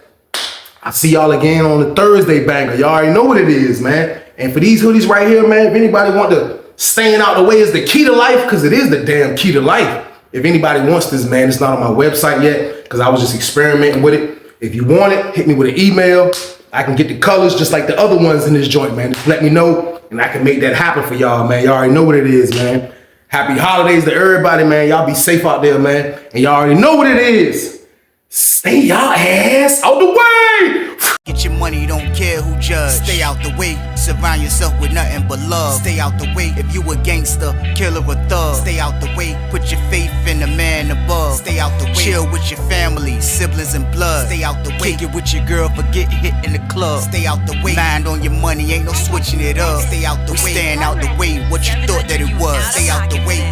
I see y'all again on the Thursday banger. Y'all already know what it is, man. And for these hoodies right here, man, if anybody want the Staying out the way is the key to life, because it is the damn key to life. If anybody wants this, man, it's not on my website yet because I was just experimenting with it. If you want it, hit me with an email. I can get the colors just like the other ones in this joint, man. Just let me know and I can make that happen for y'all, man. Y'all already know what it is, man. Happy holidays to everybody, man. Y'all be safe out there, man. And y'all already know what it is. Stay y'all ass out the way. Get your money, don't care who judge. Stay out the way, surround yourself with nothing but love. Stay out the way if you a gangster, killer or thug. Stay out the way, put your faith in the man above. Stay out the way, chill with your family, siblings and blood. Stay out the way, kick it with your girl, forget hit in the club. Stay out the way, mind on your money, ain't no switching it up. Stay out the way, stand out the way, what you thought that it was. Stay out the way.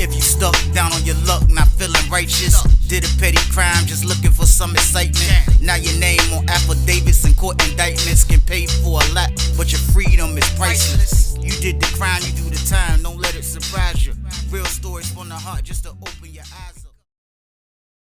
If you stuck down on your luck, not feeling righteous, did a petty crime, just looking for some excitement. Now your name on affidavits and court indictments can pay for a lot, but your freedom is priceless. You did the crime, you do the time, don't let it surprise you. Real stories from the heart, just to open your eyes up.